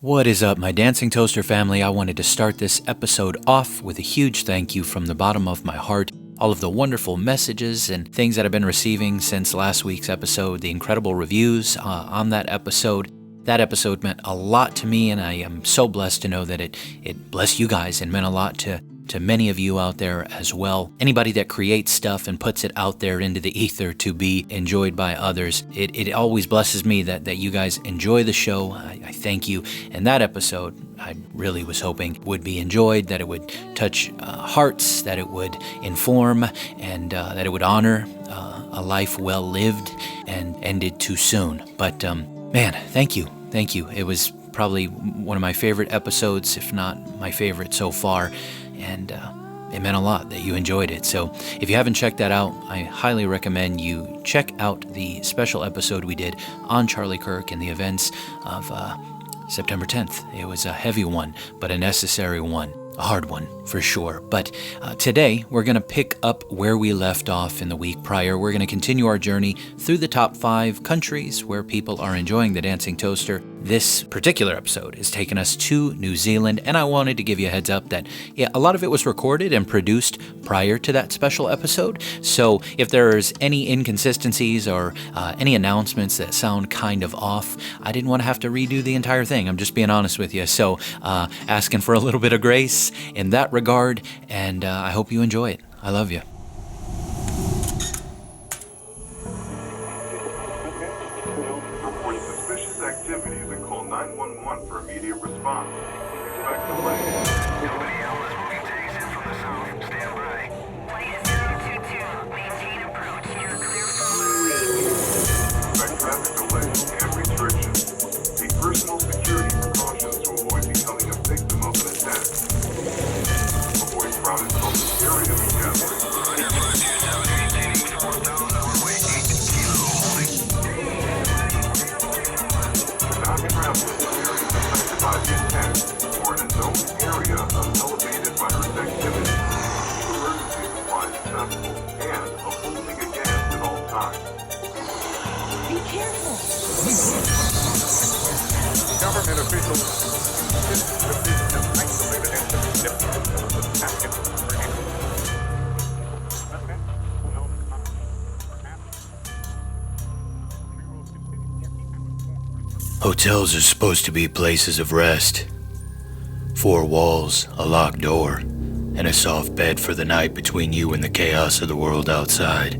What is up, my Dancing Toaster family? I wanted to start this episode off with a huge thank you from the bottom of my heart. All of the wonderful messages and things that I've been receiving since last week's episode, the incredible reviews on that episode. That episode meant a lot to me, and I am so blessed to know that it blessed you guys and meant a lot to many of you out there as well. Anybody that creates stuff and puts it out there into the ether to be enjoyed by others, it always blesses me that you guys enjoy the show. I thank you. And that episode, I really was hoping would be enjoyed, that it would touch hearts, that it would inform, and that it would honor a life well lived and ended too soon. But man, thank you. Thank you. It was probably one of my favorite episodes, if not my favorite so far. And it meant a lot that you enjoyed it. So if you haven't checked that out, I highly recommend you check out the special episode we did on Charlie Kirk and the events of September 10th. It was a heavy one, but a necessary one. A hard one, for sure. But today, we're going to pick up where we left off in the week prior. We're going to continue our journey through the top 5 countries where people are enjoying the Dancing Toaster. This particular episode is taking us to New Zealand, and I wanted to give you a heads up that, a lot of it was recorded and produced prior to that special episode. So if there's any inconsistencies or any announcements that sound kind of off, I didn't want to have to redo the entire thing. I'm just being honest with you. So asking for a little bit of grace in that regard, and I hope you enjoy it. I love you. Report suspicious activities and call 911 for immediate response. Expect delay. Nobody else. Moving tags in from the south. Stand by. Flight 022. Maintain approach. You're clear for runway. Expect traffic delays and restrictions. Take personal security precautions to avoid becoming a victim of an attack. Avoid crowded public areas and gatherings. Maintaining 4,000. Runway 8 kilo. Holding. Not travel to areas affected by the attack or in a known area of elevated virus activity. Keep emergency supplies accessible and a full tank of gas at all times. Be careful. Government officials insist that this is isolated and significant of the attack in the spring. Okay. Who knows? Perhaps. We will continue. Hotels are supposed to be places of rest. 4 walls, a locked door, and a soft bed for the night between you and the chaos of the world outside.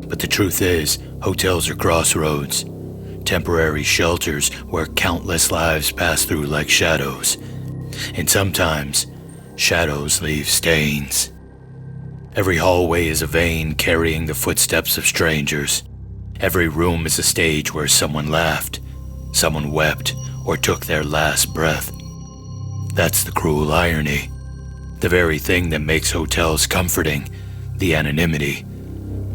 But the truth is, hotels are crossroads, temporary shelters where countless lives pass through like shadows. And sometimes, shadows leave stains. Every hallway is a vein carrying the footsteps of strangers. Every room is a stage where someone laughed, someone wept, or took their last breath. That's the cruel irony. The very thing that makes hotels comforting, the anonymity.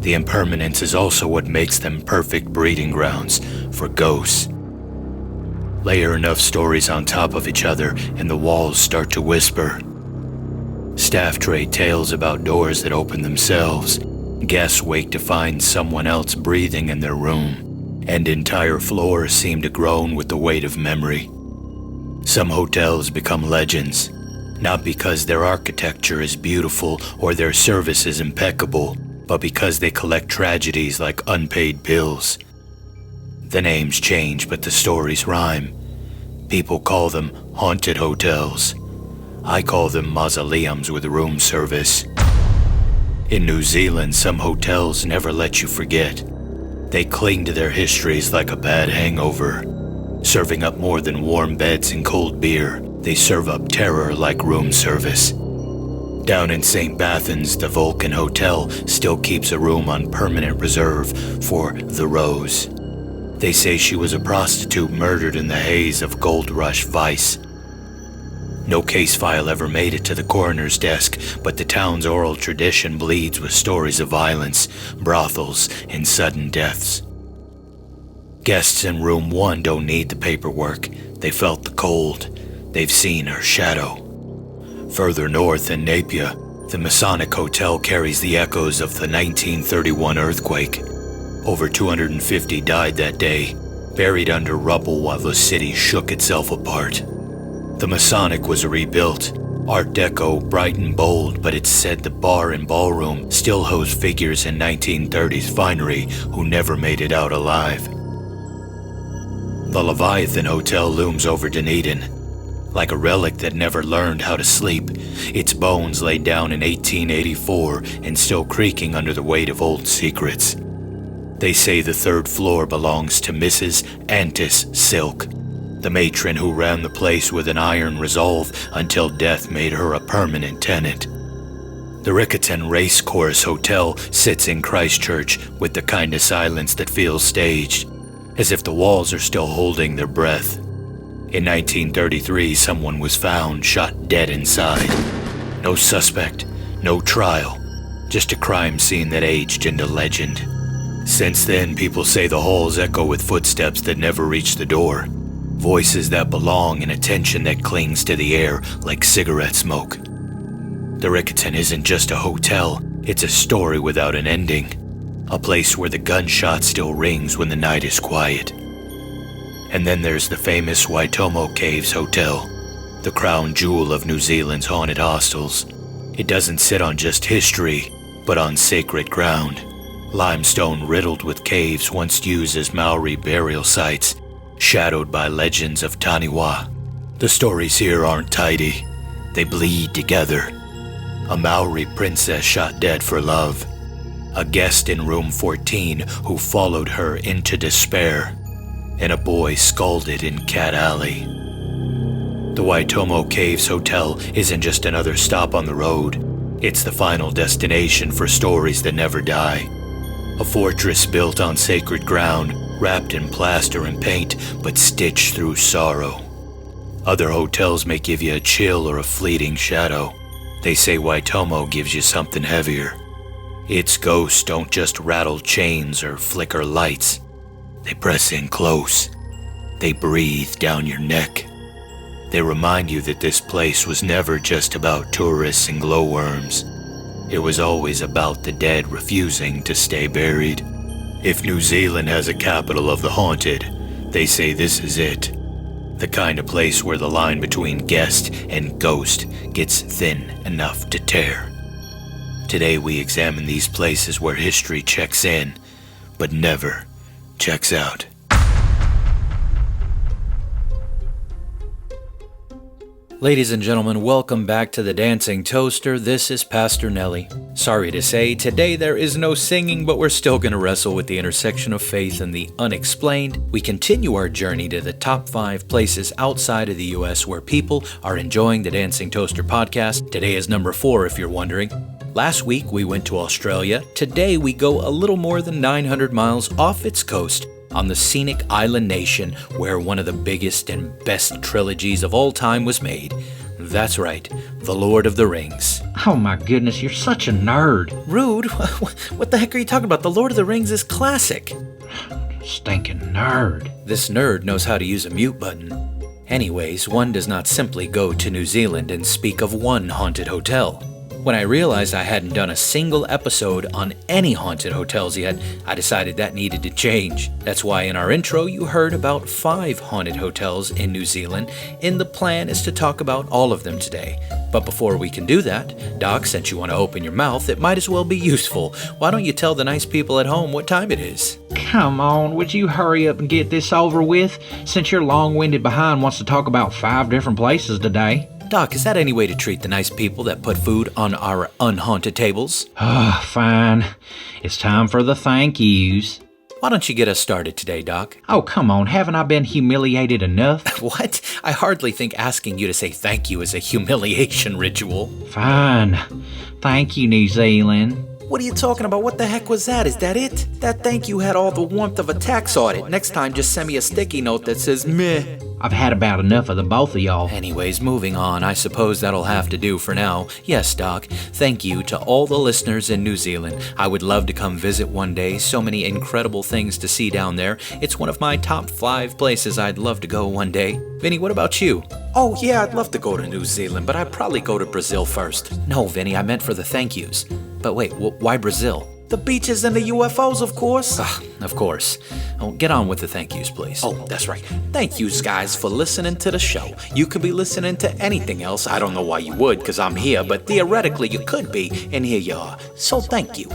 The impermanence is also what makes them perfect breeding grounds for ghosts. Layer enough stories on top of each other and the walls start to whisper. Staff trade tales about doors that open themselves. Guests wake to find someone else breathing in their room, and entire floors seem to groan with the weight of memory. Some hotels become legends, not because their architecture is beautiful or their service is impeccable, but because they collect tragedies like unpaid bills. The names change, but the stories rhyme. People call them haunted hotels. I call them mausoleums with room service. In New Zealand, some hotels never let you forget. They cling to their histories like a bad hangover. Serving up more than warm beds and cold beer, they serve up terror like room service. Down in St. Bathan's, the Vulcan Hotel still keeps a room on permanent reserve for the Rose. They say she was a prostitute murdered in the haze of gold rush vice. No case file ever made it to the coroner's desk, but the town's oral tradition bleeds with stories of violence, brothels, and sudden deaths. Guests in room 1 don't need the paperwork. They felt the cold. They've seen her shadow. Further north in Napier, the Masonic Hotel carries the echoes of the 1931 earthquake. Over 250 died that day, buried under rubble while the city shook itself apart. The Masonic was rebuilt, Art Deco, bright and bold, but it's said the bar and ballroom still host figures in 1930s finery who never made it out alive. The Leviathan Hotel looms over Dunedin, like a relic that never learned how to sleep, its bones laid down in 1884 and still creaking under the weight of old secrets. They say the third floor belongs to Mrs. Antis Silk, the matron who ran the place with an iron resolve until death made her a permanent tenant. The Riccarton Racecourse Hotel sits in Christchurch with the kind of silence that feels staged, as if the walls are still holding their breath. In 1933, someone was found shot dead inside. No suspect, no trial, just a crime scene that aged into legend. Since then, people say the halls echo with footsteps that never reach the door, voices that belong and attention that clings to the air like cigarette smoke. The Riccarton isn't just a hotel, it's a story without an ending, a place where the gunshot still rings when the night is quiet. And then there's the famous Waitomo Caves Hotel, the crown jewel of New Zealand's haunted hostels. It doesn't sit on just history, but on sacred ground. Limestone riddled with caves once used as Maori burial sites, shadowed by legends of Taniwha. The stories here aren't tidy, they bleed together. A Maori princess shot dead for love, a guest in room 14 who followed her into despair, and a boy scalded in Cat Alley. The Waitomo Caves Hotel isn't just another stop on the road, it's the final destination for stories that never die. A fortress built on sacred ground, wrapped in plaster and paint, but stitched through sorrow. Other hotels may give you a chill or a fleeting shadow. They say Waitomo gives you something heavier. Its ghosts don't just rattle chains or flicker lights. They press in close. They breathe down your neck. They remind you that this place was never just about tourists and glowworms. It was always about the dead refusing to stay buried. If New Zealand has a capital of the haunted, they say this is it. The kind of place where the line between guest and ghost gets thin enough to tear. Today we examine these places where history checks in, but never checks out. Ladies and gentlemen, welcome back to the Dancing Toaster. This is Pastor Nelly. Sorry to say, today there is no singing, but we're still going to wrestle with the intersection of faith and the unexplained. We continue our journey to the top 5 places outside of the U.S. where people are enjoying the Dancing Toaster podcast. Today is number 4, if you're wondering. Last week we went to Australia. Today we go a little more than 900 miles off its coast on the scenic island nation where one of the biggest and best trilogies of all time was made. That's right, The Lord of the Rings. Oh my goodness, you're such a nerd. Rude? What the heck are you talking about? The Lord of the Rings is classic. Stinking nerd. This nerd knows how to use a mute button. Anyways, one does not simply go to New Zealand and speak of one haunted hotel. When I realized I hadn't done a single episode on any haunted hotels yet, I decided that needed to change. That's why in our intro you heard about 5 haunted hotels in New Zealand, and the plan is to talk about all of them today. But before we can do that, Doc, since you want to open your mouth, it might as well be useful. Why don't you tell the nice people at home what time it is? Come on, would you hurry up and get this over with, since your long-winded behind wants to talk about 5 different places today? Doc, is that any way to treat the nice people that put food on our unhaunted tables? Fine. It's time for the thank yous. Why don't you get us started today, Doc? Oh, come on, haven't I been humiliated enough? What? I hardly think asking you to say thank you is a humiliation ritual. Fine. Thank you, New Zealand. What are you talking about? What the heck was that? Is that it? That thank you had all the warmth of a tax audit. Next time, just send me a sticky note that says meh. I've had about enough of the both of y'all. Anyways, moving on, I suppose that'll have to do for now. Yes, Doc, thank you to all the listeners in New Zealand. I would love to come visit one day. So many incredible things to see down there. It's one of my top 5 places I'd love to go one day. Vinny, what about you? Oh, yeah, I'd love to go to New Zealand, but I'd probably go to Brazil first. No, Vinny, I meant for the thank yous. But wait, why Brazil? The beaches and the UFOs, of course. Of course. Oh, get on with the thank yous, please. Oh, that's right. Thank you guys for listening to the show. You could be listening to anything else. I don't know why you would, because I'm here, but theoretically you could be, and here you are. So thank you.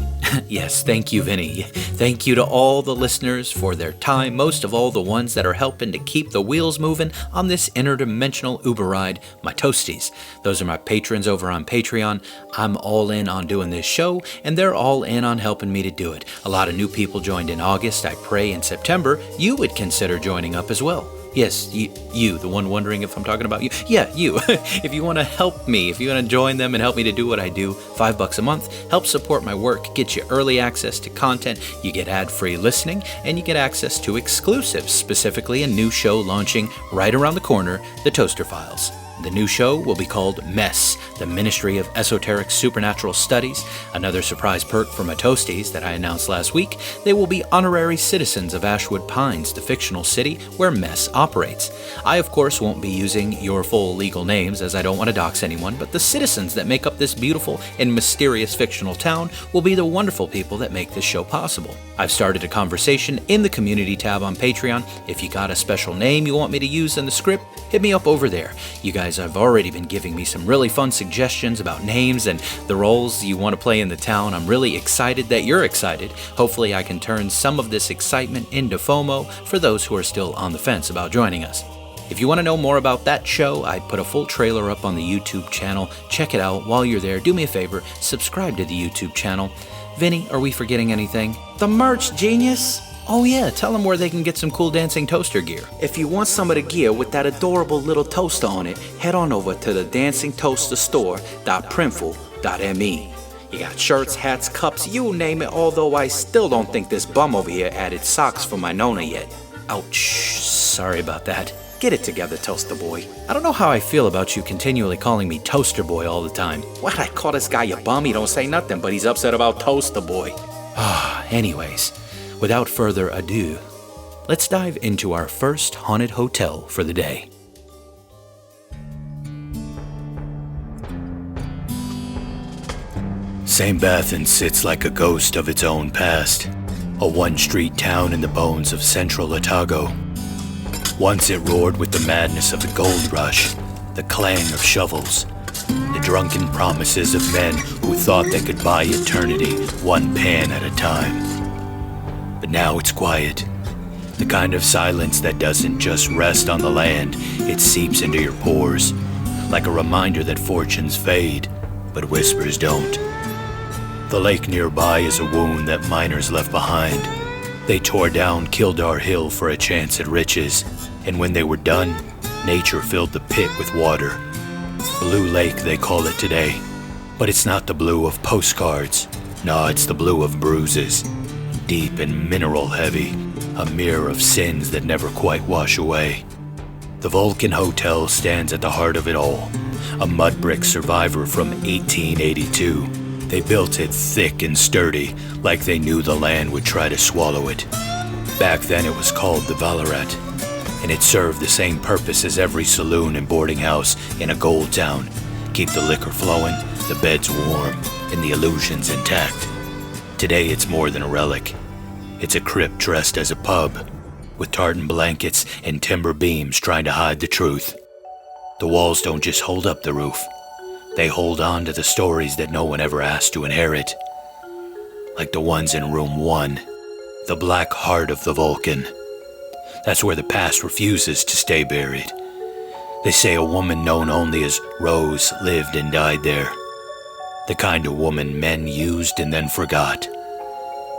Yes, thank you, Vinny. Thank you to all the listeners for their time, most of all the ones that are helping to keep the wheels moving on this interdimensional Uber ride, my toasties. Those are my patrons over on Patreon. I'm all in on doing this show, and they're all in on helping me to do it. A lot of new people joined in August. I pray in September you would consider joining up as well. Yes, you, the one wondering if I'm talking about you. Yeah, you. If you want to help me, if you want to join them and help me to do what I do, $5 a month, help support my work, get you early access to content, you get ad-free listening, and you get access to exclusives, specifically a new show launching right around the corner, The Toaster Files. The new show will be called MESS, the Ministry of Esoteric Supernatural Studies. Another surprise perk for my toasties that I announced last week, they will be honorary citizens of Ashwood Pines, the fictional city where MESS operates. I, of course, won't be using your full legal names as I don't want to dox anyone, but the citizens that make up this beautiful and mysterious fictional town will be the wonderful people that make this show possible. I've started a conversation in the community tab on Patreon. If you got a special name you want me to use in the script, hit me up over there. You guys have already been giving me some really fun suggestions about names and the roles you want to play in the town. I'm really excited that you're excited. Hopefully I can turn some of this excitement into FOMO for those who are still on the fence about joining us. If you want to know more about that show, I put a full trailer up on the YouTube channel. Check it out. While you're there, do me a favor, subscribe to the YouTube channel. Vinny, are we forgetting anything? The merch, genius. Oh yeah, tell them where they can get some cool dancing toaster gear. If you want some of the gear with that adorable little toaster on it, head on over to the dancingtoasterstore.printful.me. You got shirts, hats, cups, you name it, although I still don't think this bum over here added socks for my Nona yet. Ouch, sorry about that. Get it together, Toaster Boy. I don't know how I feel about you continually calling me Toaster Boy all the time. What, I call this guy a bum? He don't say nothing, but he's upset about Toaster Boy. Anyways, without further ado, let's dive into our first haunted hotel for the day. St. Bathan sits like a ghost of its own past, a one-street town in the bones of central Otago. Once it roared with the madness of the gold rush, the clang of shovels, the drunken promises of men who thought they could buy eternity one pan at a time. But now it's quiet, the kind of silence that doesn't just rest on the land, it seeps into your pores, like a reminder that fortunes fade, but whispers don't. The lake nearby is a wound that miners left behind. They tore down Kildare Hill for a chance at riches, and when they were done, nature filled the pit with water. Blue Lake, they call it today. But it's not the blue of postcards. No, it's the blue of bruises. Deep and mineral heavy, a mirror of sins that never quite wash away. The Vulcan Hotel stands at the heart of it all, a mud brick survivor from 1882. They built it thick and sturdy, like they knew the land would try to swallow it. Back then it was called the Ballarat, and it served the same purpose as every saloon and boarding house in a gold town. Keep the liquor flowing, the beds warm, and the illusions intact. Today it's more than a relic. It's a crypt dressed as a pub, with tartan blankets and timber beams trying to hide the truth. The walls don't just hold up the roof. They hold on to the stories that no one ever asked to inherit. Like the ones in room 1, the black heart of the Vulcan. That's where the past refuses to stay buried. They say a woman known only as Rose lived and died there. The kind of woman men used and then forgot.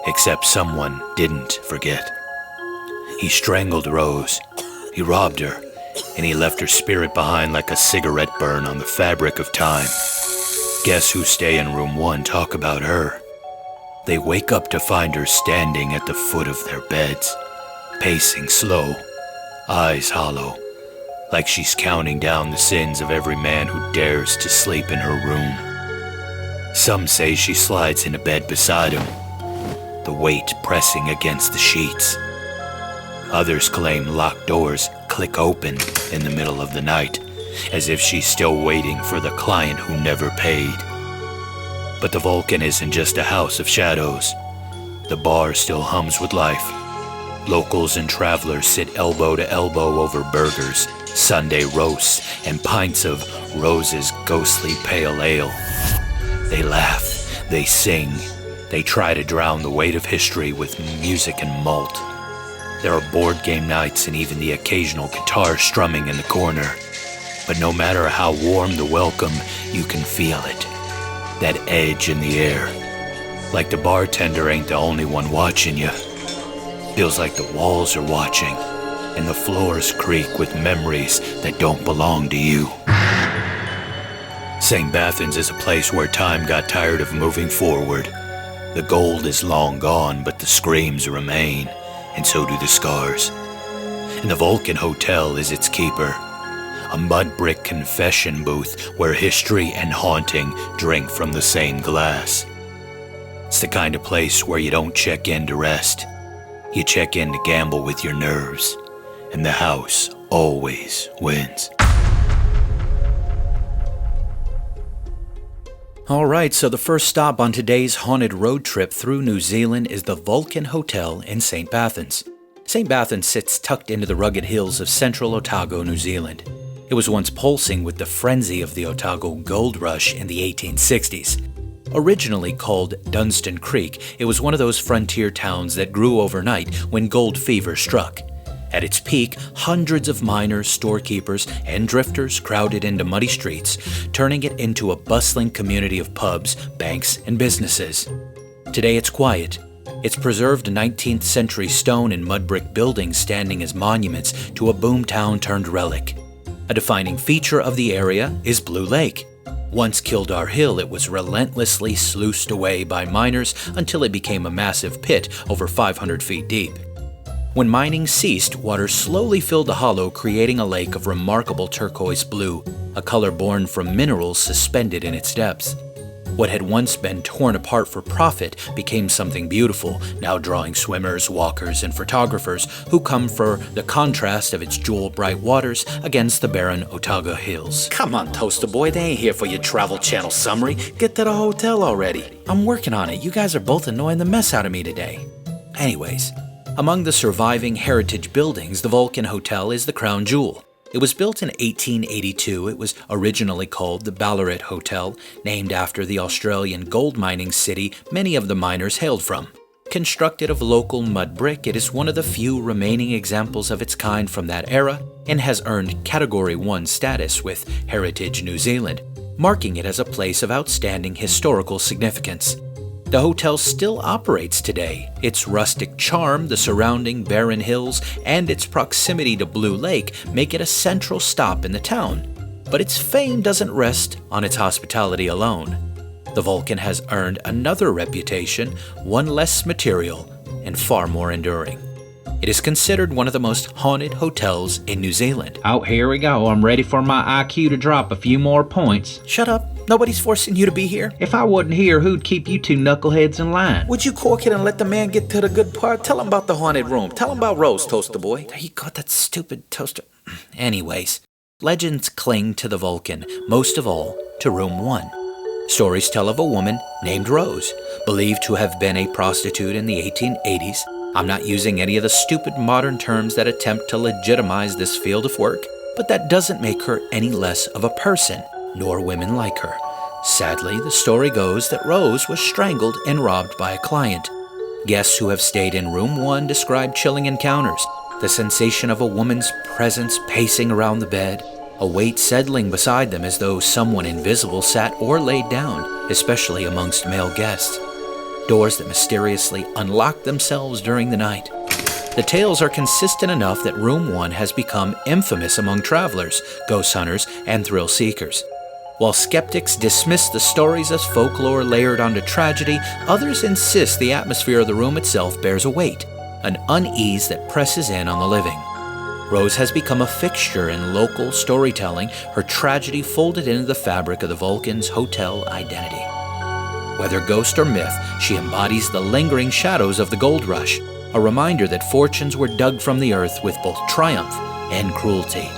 Except someone didn't forget. He strangled Rose, he robbed her, and he left her spirit behind like a cigarette burn on the fabric of time. Guess who stay in room 1 talk about her? They wake up to find her standing at the foot of their beds, pacing slow, eyes hollow, like she's counting down the sins of every man who dares to sleep in her room. Some say she slides into bed beside him, the weight pressing against the sheets. Others claim locked doors click open in the middle of the night, as if she's still waiting for the client who never paid. But the Vulcan isn't just a house of shadows. the bar still hums with life. Locals and travelers sit elbow to elbow over burgers, Sunday roasts, and pints of Rose's ghostly pale ale. They laugh, they sing, they try to drown the weight of history with music and malt. There are board game nights and even the occasional guitar strumming in the corner. But no matter how warm the welcome, you can feel it. That edge in the air. Like the bartender ain't the only one watching you. Feels like the walls are watching, and the floors creak with memories that don't belong to you. St. Bathan's is a place where time got tired of moving forward. The gold is long gone, but the screams remain, and so do the scars. And the Vulcan Hotel is its keeper. A mud brick confession booth where history and haunting drink from the same glass. It's the kind of place where you don't check in to rest. You check in to gamble with your nerves, and the house always wins. Alright, so the first stop on today's haunted road trip through New Zealand is the Vulcan Hotel in St. Bathan's. St. Bathan's sits tucked into the rugged hills of central Otago, New Zealand. It was once pulsing with the frenzy of the Otago gold rush in the 1860s. Originally called Dunstan Creek, it was one of those frontier towns that grew overnight when gold fever struck. At its peak, hundreds of miners, storekeepers, and drifters crowded into muddy streets, turning it into a bustling community of pubs, banks, and businesses. Today it's quiet. Its preserved 19th century stone and mud brick buildings standing as monuments to a boomtown turned relic. A defining feature of the area is Blue Lake. Once Kildare Hill, it was relentlessly sluiced away by miners until it became a massive pit over 500 feet deep. When mining ceased, water slowly filled the hollow, creating a lake of remarkable turquoise blue, a color born from minerals suspended in its depths. What had once been torn apart for profit became something beautiful, now drawing swimmers, walkers, and photographers who come for the contrast of its jewel-bright waters against the barren Otago Hills. Come on, Toaster Boy, they ain't here for your Travel Channel summary. Get to the hotel already. I'm working on it. You guys are both annoying the mess out of me today. Anyways, among the surviving heritage buildings, the Vulcan Hotel is the crown jewel. It was built in 1882. It was originally called the Ballarat Hotel, named after the Australian gold mining city many of the miners hailed from. Constructed of local mud brick, it is one of the few remaining examples of its kind from that era and has earned Category 1 status with Heritage New Zealand, marking it as a place of outstanding historical significance. The hotel still operates today. Its rustic charm, the surrounding barren hills, and its proximity to Blue Lake make it a central stop in the town. But its fame doesn't rest on its hospitality alone. The Vulcan has earned another reputation, one less material and far more enduring. It is considered one of the most haunted hotels in New Zealand. Oh, here we go. I'm ready for my IQ to drop a few more points. Shut up. Nobody's forcing you to be here. If I wasn't here, who'd keep you two knuckleheads in line? Would you cork it and let the man get to the good part? Tell him about the haunted room. Tell him about Rose, Toaster Boy. There you go, that stupid toaster. Anyways, legends cling to the Vulcan, most of all to Room 1. Stories tell of a woman named Rose, believed to have been a prostitute in the 1880s. I'm not using any of the stupid modern terms that attempt to legitimize this field of work, but that doesn't make her any less of a person, nor women like her. Sadly, the story goes that Rose was strangled and robbed by a client. Guests who have stayed in Room 1 describe chilling encounters, the sensation of a woman's presence pacing around the bed, a weight settling beside them as though someone invisible sat or laid down, especially amongst male guests. Doors that mysteriously unlock themselves during the night. The tales are consistent enough that Room 1 has become infamous among travelers, ghost hunters, and thrill seekers. While skeptics dismiss the stories as folklore layered onto tragedy, others insist the atmosphere of the room itself bears a weight, an unease that presses in on the living. Rose has become a fixture in local storytelling, her tragedy folded into the fabric of the Vulcan's hotel identity. Whether ghost or myth, she embodies the lingering shadows of the gold rush, a reminder that fortunes were dug from the earth with both triumph and cruelty,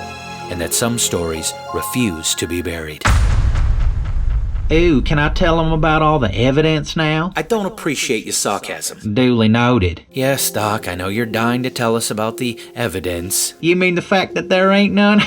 and that some stories refuse to be buried. Ooh, can I tell them about all the evidence now? I don't appreciate your sarcasm. Duly noted. Yes, Doc, I know you're dying to tell us about the evidence. You mean the fact that there ain't none?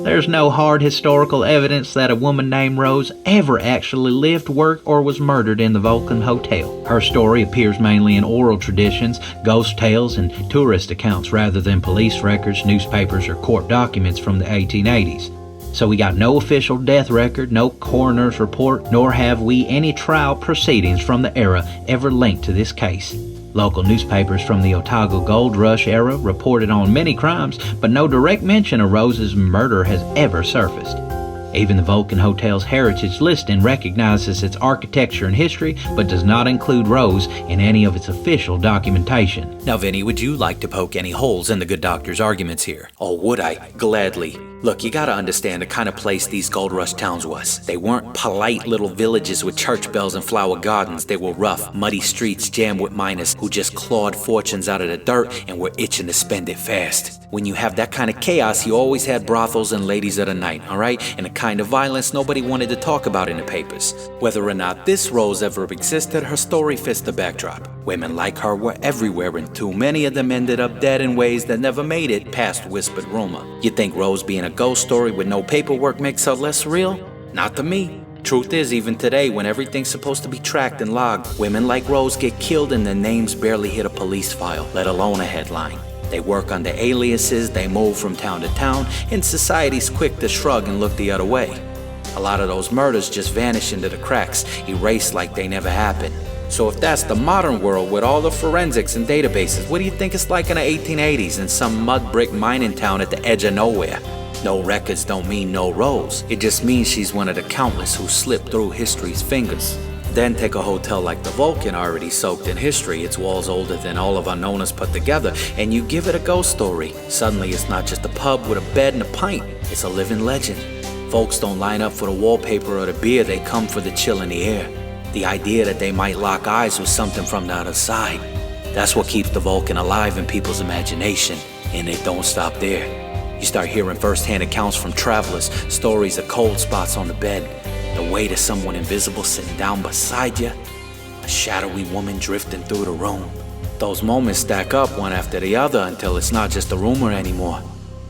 There's no hard historical evidence that a woman named Rose ever actually lived, worked, or was murdered in the Vulcan Hotel. Her story appears mainly in oral traditions, ghost tales, and tourist accounts rather than police records, newspapers, or court documents from the 1880s. So we got no official death record, no coroner's report, nor have we any trial proceedings from the era ever linked to this case. Local newspapers from the Otago Gold Rush era reported on many crimes, but no direct mention of Rose's murder has ever surfaced. Even the Vulcan Hotel's heritage listing recognizes its architecture and history, but does not include Rose in any of its official documentation. Now, Vinny, would you like to poke any holes in the good doctor's arguments here? Oh, would I? Gladly. Look, you gotta understand the kind of place these gold rush towns was. They weren't polite little villages with church bells and flower gardens. They were rough, muddy streets jammed with miners who just clawed fortunes out of the dirt and were itching to spend it fast. When you have that kind of chaos, you always had brothels and ladies of the night, alright? And a kind of violence nobody wanted to talk about in the papers. Whether or not this Rose ever existed, her story fits the backdrop. Women like her were everywhere, and too many of them ended up dead in ways that never made it past whispered rumor. You think Rose being a ghost story with no paperwork makes her less real? Not to me. Truth is, even today, when everything's supposed to be tracked and logged, women like Rose get killed and their names barely hit a police file, let alone a headline. They work under aliases, they move from town to town, and society's quick to shrug and look the other way. A lot of those murders just vanish into the cracks, erased like they never happened. So if that's the modern world with all the forensics and databases, what do you think it's like in the 1880s in some mud brick mining town at the edge of nowhere? No records don't mean no Rose. It just means she's one of the countless who slipped through history's fingers. Then take a hotel like the Vulcan, already soaked in history, its walls older than all of our owners put together, and you give it a ghost story. Suddenly it's not just a pub with a bed and a pint, it's a living legend. Folks don't line up for the wallpaper or the beer, they come for the chill in the air. The idea that they might lock eyes with something from the other side. That's what keeps the Vulcan alive in people's imagination, and it don't stop there. You start hearing first-hand accounts from travelers, stories of cold spots on the bed, the weight of someone invisible sitting down beside you, a shadowy woman drifting through the room. Those moments stack up one after the other until it's not just a rumor anymore.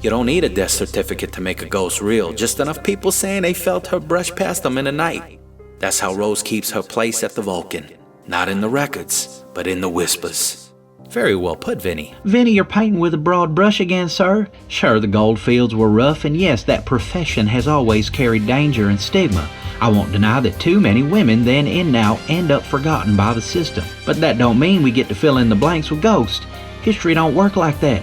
You don't need a death certificate to make a ghost real, just enough people saying they felt her brush past them in the night. That's how Rose keeps her place at the Vulcan. Not in the records, but in the whispers. Very well put, Vinny. Vinny, you're painting with a broad brush again, sir. Sure, the gold fields were rough, and yes, that profession has always carried danger and stigma. I won't deny that too many women then and now end up forgotten by the system. But that don't mean we get to fill in the blanks with ghosts. History don't work like that.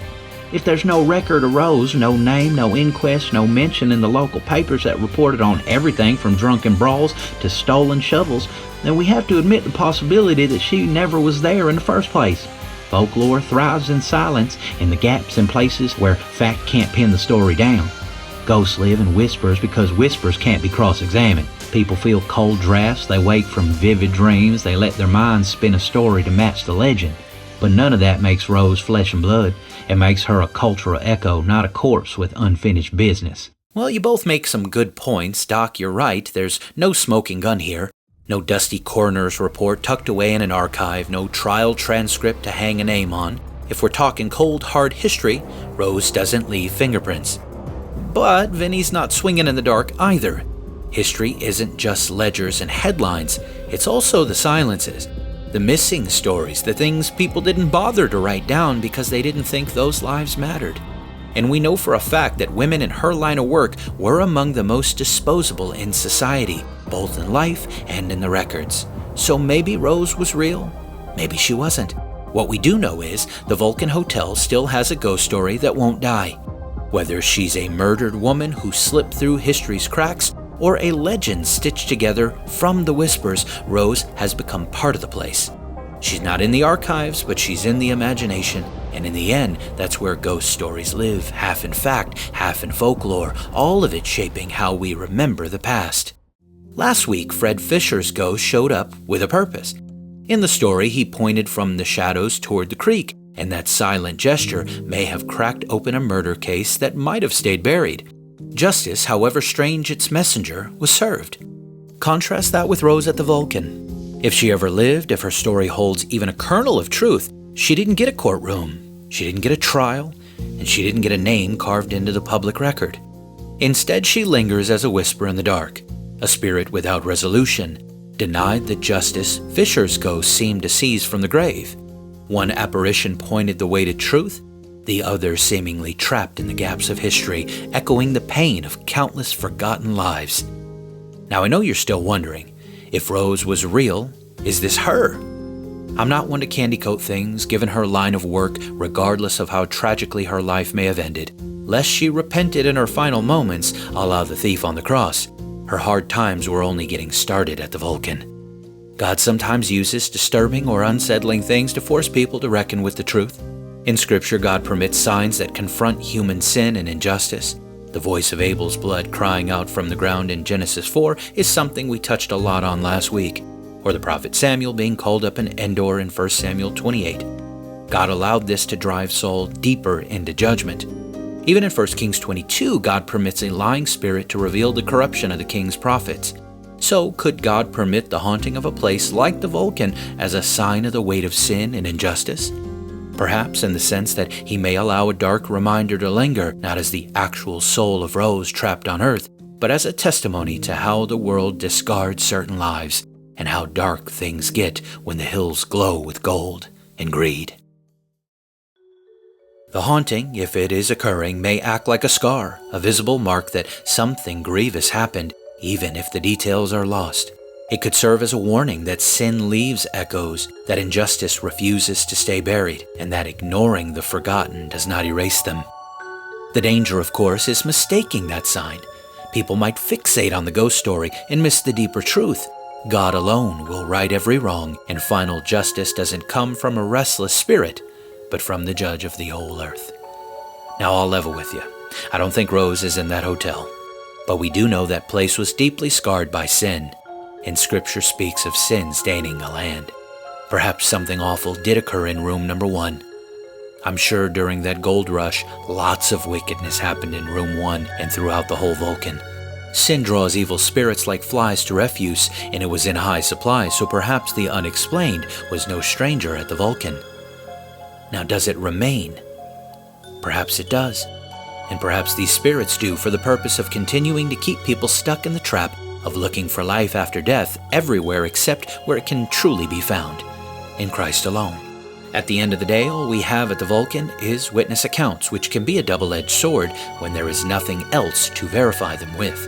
If there's no record of Rose, no name, no inquest, no mention in the local papers that reported on everything from drunken brawls to stolen shovels, then we have to admit the possibility that she never was there in the first place. Folklore thrives in silence, in the gaps in places where fact can't pin the story down. Ghosts live in whispers because whispers can't be cross-examined. People feel cold drafts, they wake from vivid dreams, they let their minds spin a story to match the legend. But none of that makes Rose flesh and blood. It makes her a cultural echo, not a corpse with unfinished business. Well, you both make some good points. Doc, you're right. There's no smoking gun here. No dusty coroner's report tucked away in an archive. No trial transcript to hang a name on. If we're talking cold, hard history, Rose doesn't leave fingerprints. But Vinny's not swinging in the dark either. History isn't just ledgers and headlines. It's also the silences. The missing stories, the things people didn't bother to write down because they didn't think those lives mattered. And we know for a fact that women in her line of work were among the most disposable in society, both in life and in the records. So maybe Rose was real, maybe she wasn't. What we do know is the Vulcan Hotel still has a ghost story that won't die. Whether she's a murdered woman who slipped through history's cracks, or a legend stitched together from the whispers, Rose has become part of the place. She's not in the archives, but she's in the imagination, and in the end, that's where ghost stories live, half in fact, half in folklore, all of it shaping how we remember the past. Last week, Fred Fisher's ghost showed up with a purpose. In the story, he pointed from the shadows toward the creek, and that silent gesture may have cracked open a murder case that might have stayed buried. Justice, however strange its messenger, was served. Contrast that with Rose at the Vulcan. If she ever lived, if her story holds even a kernel of truth, she didn't get a courtroom, she didn't get a trial, and she didn't get a name carved into the public record. Instead, she lingers as a whisper in the dark, a spirit without resolution, denied the justice Fisher's ghost seemed to seize from the grave. One apparition pointed the way to truth, the other seemingly trapped in the gaps of history, echoing the pain of countless forgotten lives. Now I know you're still wondering, if Rose was real, is this her? I'm not one to candy coat things, given her line of work, regardless of how tragically her life may have ended. Lest she repented in her final moments, a la the thief on the cross, her hard times were only getting started at the Vulcan. God sometimes uses disturbing or unsettling things to force people to reckon with the truth. In Scripture, God permits signs that confront human sin and injustice. The voice of Abel's blood crying out from the ground in Genesis 4 is something we touched a lot on last week, or the prophet Samuel being called up in Endor in 1 Samuel 28. God allowed this to drive Saul deeper into judgment. Even in 1 Kings 22, God permits a lying spirit to reveal the corruption of the king's prophets. So could God permit the haunting of a place like the Vulcan as a sign of the weight of sin and injustice? Perhaps in the sense that he may allow a dark reminder to linger, not as the actual soul of Rose trapped on earth, but as a testimony to how the world discards certain lives and how dark things get when the hills glow with gold and greed. The haunting, if it is occurring, may act like a scar, a visible mark that something grievous happened, even if the details are lost. It could serve as a warning that sin leaves echoes, that injustice refuses to stay buried, and that ignoring the forgotten does not erase them. The danger, of course, is mistaking that sign. People might fixate on the ghost story and miss the deeper truth. God alone will right every wrong, and final justice doesn't come from a restless spirit, but from the judge of the whole earth. Now I'll level with you. I don't think Rose is in that hotel, but we do know that place was deeply scarred by sin, and Scripture speaks of sin staining a land. Perhaps something awful did occur in room number 1. I'm sure during that gold rush, lots of wickedness happened in room 1 and throughout the whole Vulcan. Sin draws evil spirits like flies to refuse, and it was in high supply, so perhaps the unexplained was no stranger at the Vulcan. Now, does it remain? Perhaps it does. And perhaps these spirits do for the purpose of continuing to keep people stuck in the trap of looking for life after death everywhere except where it can truly be found, in Christ alone. At the end of the day, all we have at the Vulcan is witness accounts, which can be a double-edged sword when there is nothing else to verify them with.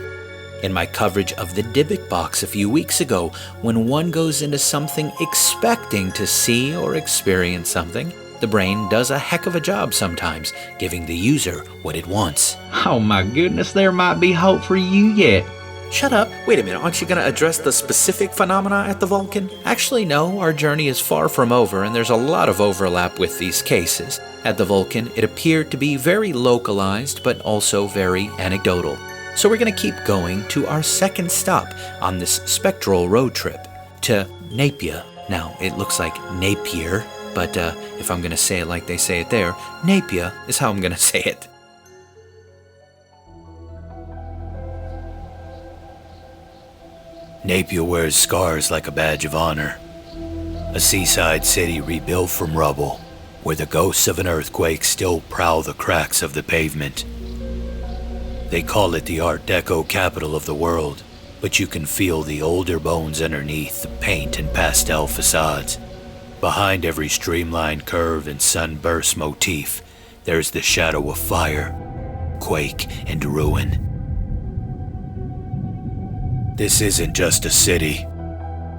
In my coverage of the Dybbuk box a few weeks ago, when one goes into something expecting to see or experience something, the brain does a heck of a job sometimes, giving the user what it wants. Oh my goodness, there might be hope for you yet. Shut up. Wait a minute, aren't you going to address the specific phenomena at the Vulcan? Actually, no, our journey is far from over, and there's a lot of overlap with these cases. At the Vulcan, it appeared to be very localized, but also very anecdotal. So we're going to keep going to our second stop on this spectral road trip, to Napier. Now, it looks like Napier, but if I'm going to say it like they say it there, Napier is how I'm going to say it. Napier wears scars like a badge of honor. A seaside city rebuilt from rubble, where the ghosts of an earthquake still prowl the cracks of the pavement. They call it the Art Deco capital of the world, but you can feel the older bones underneath the paint and pastel facades. Behind every streamlined curve and sunburst motif, there's the shadow of fire, quake, and ruin. This isn't just a city.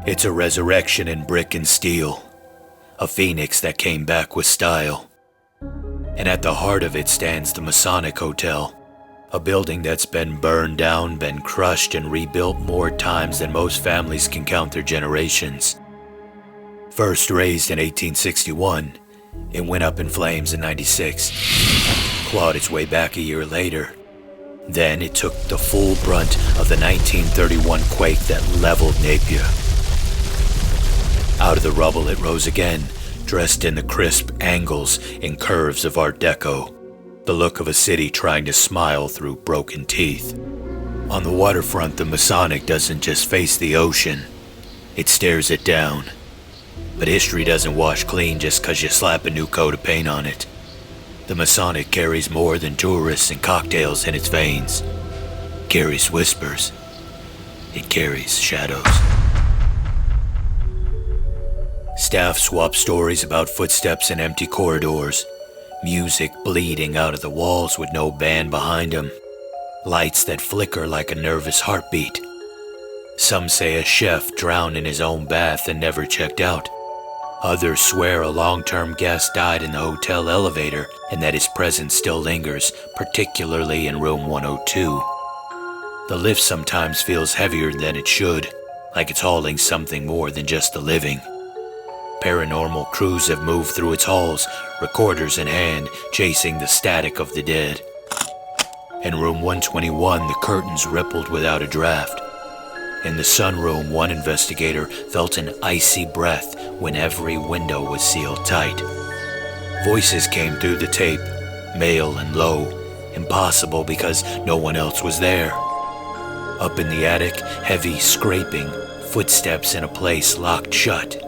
It's a resurrection in brick and steel. A phoenix that came back with style. And at the heart of it stands the Masonic Hotel, a building that's been burned down, been crushed, and rebuilt more times than most families can count their generations. First raised in 1861, it went up in flames in 96, clawed its way back a year later. Then it took the full brunt of the 1931 quake that leveled Napier. Out of the rubble it rose again, dressed in the crisp angles and curves of Art Deco, the look of a city trying to smile through broken teeth. On the waterfront, the Masonic doesn't just face the ocean, it stares it down. But history doesn't wash clean just 'cause you slap a new coat of paint on it. The Masonic carries more than tourists and cocktails in its veins. It carries whispers. It carries shadows. Staff swap stories about footsteps in empty corridors, music bleeding out of the walls with no band behind them, lights that flicker like a nervous heartbeat. Some say a chef drowned in his own bath and never checked out. Others swear a long-term guest died in the hotel elevator and that his presence still lingers, particularly in room 102. The lift sometimes feels heavier than it should, like it's hauling something more than just the living. Paranormal crews have moved through its halls, recorders in hand, chasing the static of the dead. In room 121, the curtains rippled without a draft. In the sunroom, one investigator felt an icy breath when every window was sealed tight. Voices came through the tape, male and low, impossible because no one else was there. Up in the attic, heavy scraping, footsteps in a place locked shut.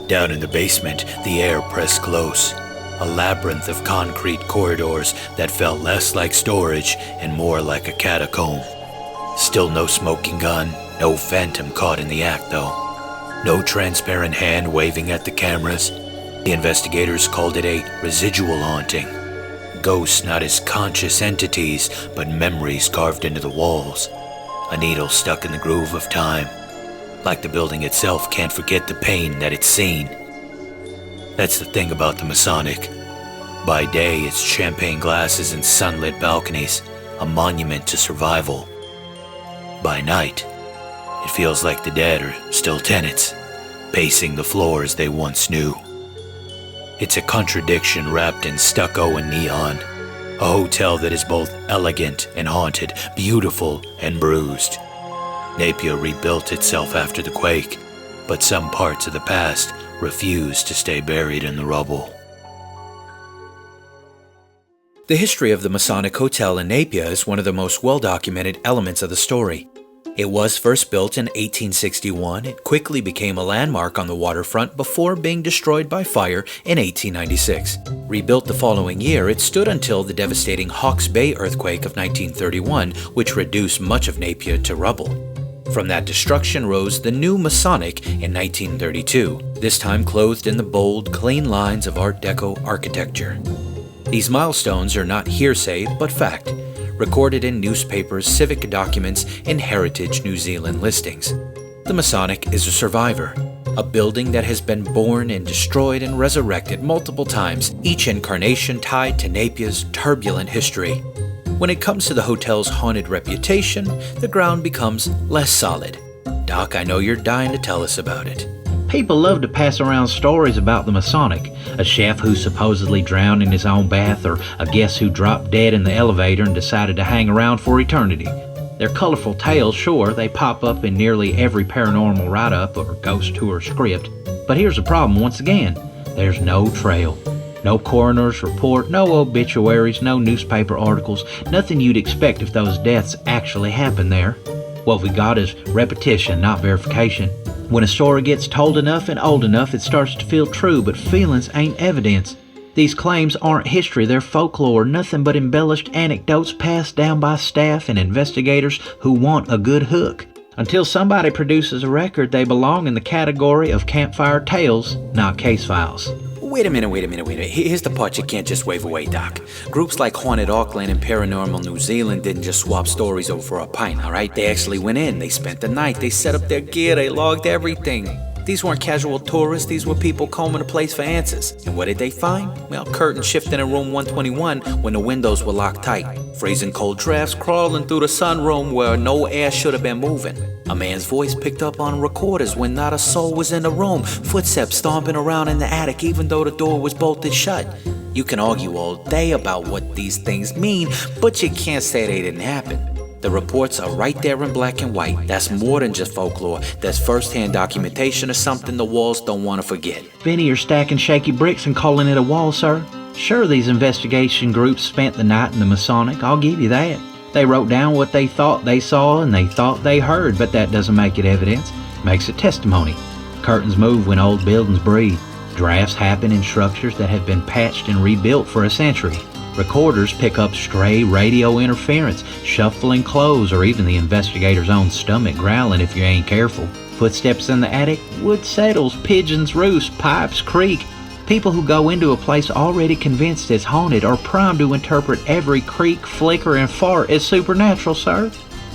Down in the basement, the air pressed close, a labyrinth of concrete corridors that felt less like storage and more like a catacomb. Still no smoking gun, no phantom caught in the act though. No transparent hand waving at the cameras. The investigators called it a residual haunting. Ghosts not as conscious entities, but memories carved into the walls. A needle stuck in the groove of time. Like the building itself can't forget the pain that it's seen. That's the thing about the Masonic. By day, it's champagne glasses and sunlit balconies, a monument to survival. By night, it feels like the dead are still tenants, pacing the floors they once knew. It's a contradiction wrapped in stucco and neon, a hotel that is both elegant and haunted, beautiful and bruised. Napier rebuilt itself after the quake, but some parts of the past refuse to stay buried in the rubble. The history of the Masonic Hotel in Napier is one of the most well-documented elements of the story. It was first built in 1861. It quickly became a landmark on the waterfront before being destroyed by fire in 1896. Rebuilt the following year, it stood until the devastating Hawke's Bay earthquake of 1931, which reduced much of Napier to rubble. From that destruction rose the new Masonic in 1932, this time clothed in the bold, clean lines of Art Deco architecture. These milestones are not hearsay, but fact, recorded in newspapers, civic documents, and heritage New Zealand listings. The Masonic is a survivor, a building that has been born and destroyed and resurrected multiple times, each incarnation tied to Napier's turbulent history. When it comes to the hotel's haunted reputation, the ground becomes less solid. Doc, I know you're dying to tell us about it. People love to pass around stories about the Masonic, a chef who supposedly drowned in his own bath, or a guest who dropped dead in the elevator and decided to hang around for eternity. They're colorful tales, sure, they pop up in nearly every paranormal write-up or ghost tour script. But here's the problem once again, there's no trail. No coroner's report, no obituaries, no newspaper articles, nothing you'd expect if those deaths actually happened there. What we got is repetition, not verification. When a story gets told enough and old enough, it starts to feel true, but feelings ain't evidence. These claims aren't history, they're folklore, nothing but embellished anecdotes passed down by staff and investigators who want a good hook. Until somebody produces a record, they belong in the category of campfire tales, not case files. Wait a minute. Here's the part you can't just wave away, Doc. Groups like Haunted Auckland and Paranormal New Zealand didn't just swap stories over for a pint, alright? They actually went in, they spent the night, they set up their gear, they logged everything. These weren't casual tourists, these were people combing the place for answers. And what did they find? Well, curtains shifting in room 121 when the windows were locked tight. Freezing cold drafts crawling through the sunroom where no air should have been moving. A man's voice picked up on recorders when not a soul was in the room. Footsteps stomping around in the attic even though the door was bolted shut. You can argue all day about what these things mean, but you can't say they didn't happen. The reports are right there in black and white. That's more than just folklore. That's first-hand documentation of something the walls don't want to forget. Benny, you're stacking shaky bricks and calling it a wall, sir. Sure, these investigation groups spent the night in the Masonic, I'll give you that. They wrote down what they thought they saw and they thought they heard, but that doesn't make it evidence. It makes it testimony. Curtains move when old buildings breathe. Drafts happen in structures that have been patched and rebuilt for a century. Recorders pick up stray radio interference, shuffling clothes, or even the investigator's own stomach growling if you ain't careful. Footsteps in the attic, wood settles, pigeons roost, pipes creak. People who go into a place already convinced it's haunted are primed to interpret every creak, flicker, and fart as supernatural, sir.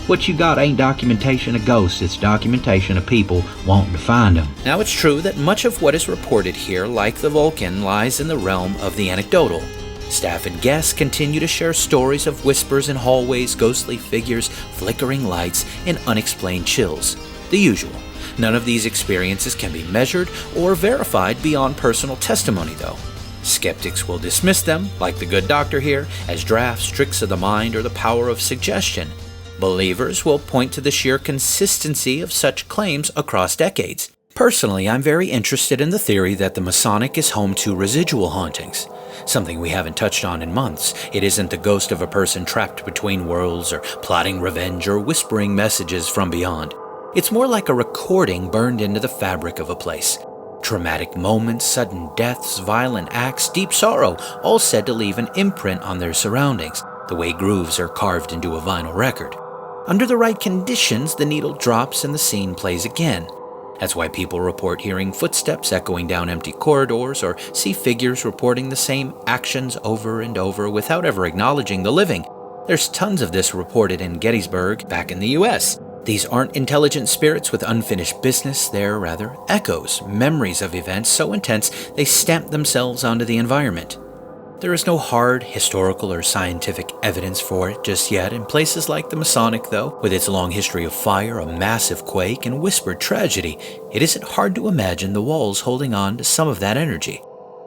What you got ain't documentation of ghosts, it's documentation of people wanting to find them. Now, it's true that much of what is reported here, like the Vulcan, lies in the realm of the anecdotal. Staff and guests continue to share stories of whispers in hallways, ghostly figures, flickering lights, and unexplained chills. The usual. None of these experiences can be measured or verified beyond personal testimony, though. Skeptics will dismiss them, like the good doctor here, as drafts, tricks of the mind, or the power of suggestion. Believers will point to the sheer consistency of such claims across decades. Personally, I'm very interested in the theory that the Masonic is home to residual hauntings, something we haven't touched on in months. It isn't the ghost of a person trapped between worlds or plotting revenge or whispering messages from beyond. It's more like a recording burned into the fabric of a place. Traumatic moments, sudden deaths, violent acts, deep sorrow, all said to leave an imprint on their surroundings, the way grooves are carved into a vinyl record. Under the right conditions, the needle drops and the scene plays again. That's why people report hearing footsteps echoing down empty corridors or see figures reporting the same actions over and over without ever acknowledging the living. There's tons of this reported in Gettysburg, back in the US. These aren't intelligent spirits with unfinished business, they're rather echoes, memories of events so intense they stamp themselves onto the environment. There is no hard historical or scientific evidence for it just yet. In places like the Masonic, though, with its long history of fire, a massive quake, and whispered tragedy, it isn't hard to imagine the walls holding on to some of that energy.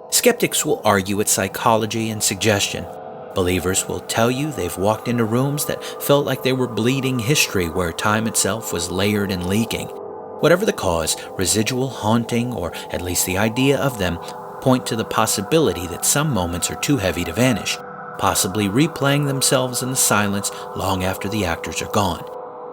Skeptics will argue it's psychology and suggestion. Believers will tell you they've walked into rooms that felt like they were bleeding history where time itself was layered and leaking. Whatever the cause, residual haunting, or at least the idea of them, point to the possibility that some moments are too heavy to vanish, possibly replaying themselves in the silence long after the actors are gone.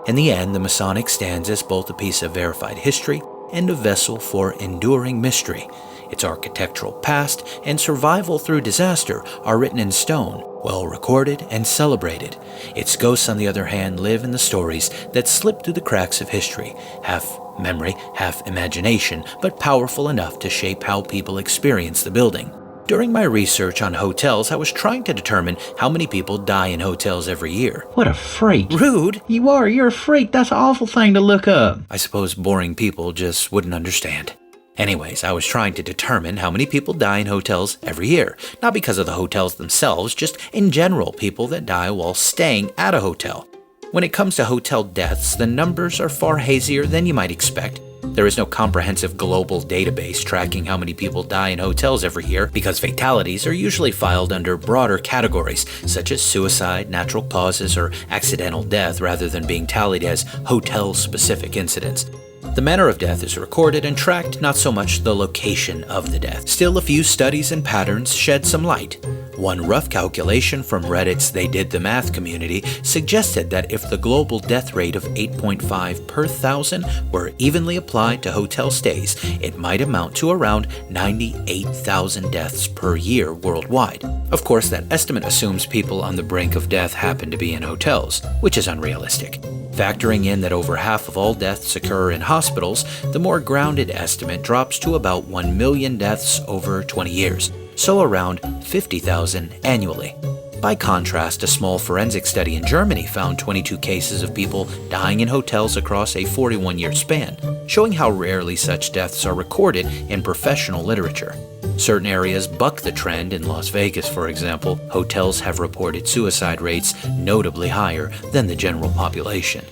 In the end, the Masonic stands as both a piece of verified history and a vessel for enduring mystery. Its architectural past and survival through disaster are written in stone, well recorded and celebrated. Its ghosts, on the other hand, live in the stories that slip through the cracks of history, half memory, half imagination, but powerful enough to shape how people experience the building. During my research on hotels, I was trying to determine how many people die in hotels every year. What a freak. Rude! You're a freak. That's an awful thing to look up. I suppose boring people just wouldn't understand. Anyways, I was trying to determine how many people die in hotels every year. Not because of the hotels themselves, just in general, people that die while staying at a hotel. When it comes to hotel deaths, the numbers are far hazier than you might expect. There is no comprehensive global database tracking how many people die in hotels every year because fatalities are usually filed under broader categories, such as suicide, natural causes, or accidental death, rather than being tallied as hotel-specific incidents. The manner of death is recorded and tracked, not so much the location of the death. Still, a few studies and patterns shed some light. One rough calculation from Reddit's They Did the Math community suggested that if the global death rate of 8.5 per thousand were evenly applied to hotel stays, it might amount to around 98,000 deaths per year worldwide. Of course, that estimate assumes people on the brink of death happen to be in hotels, which is unrealistic. Factoring in that over half of all deaths occur in hospitals, the more grounded estimate drops to about 1 million deaths over 20 years, so around 50,000 annually. By contrast, a small forensic study in Germany found 22 cases of people dying in hotels across a 41-year span, showing how rarely such deaths are recorded in professional literature. Certain areas buck the trend. In Las Vegas, for example, hotels have reported suicide rates notably higher than the general population.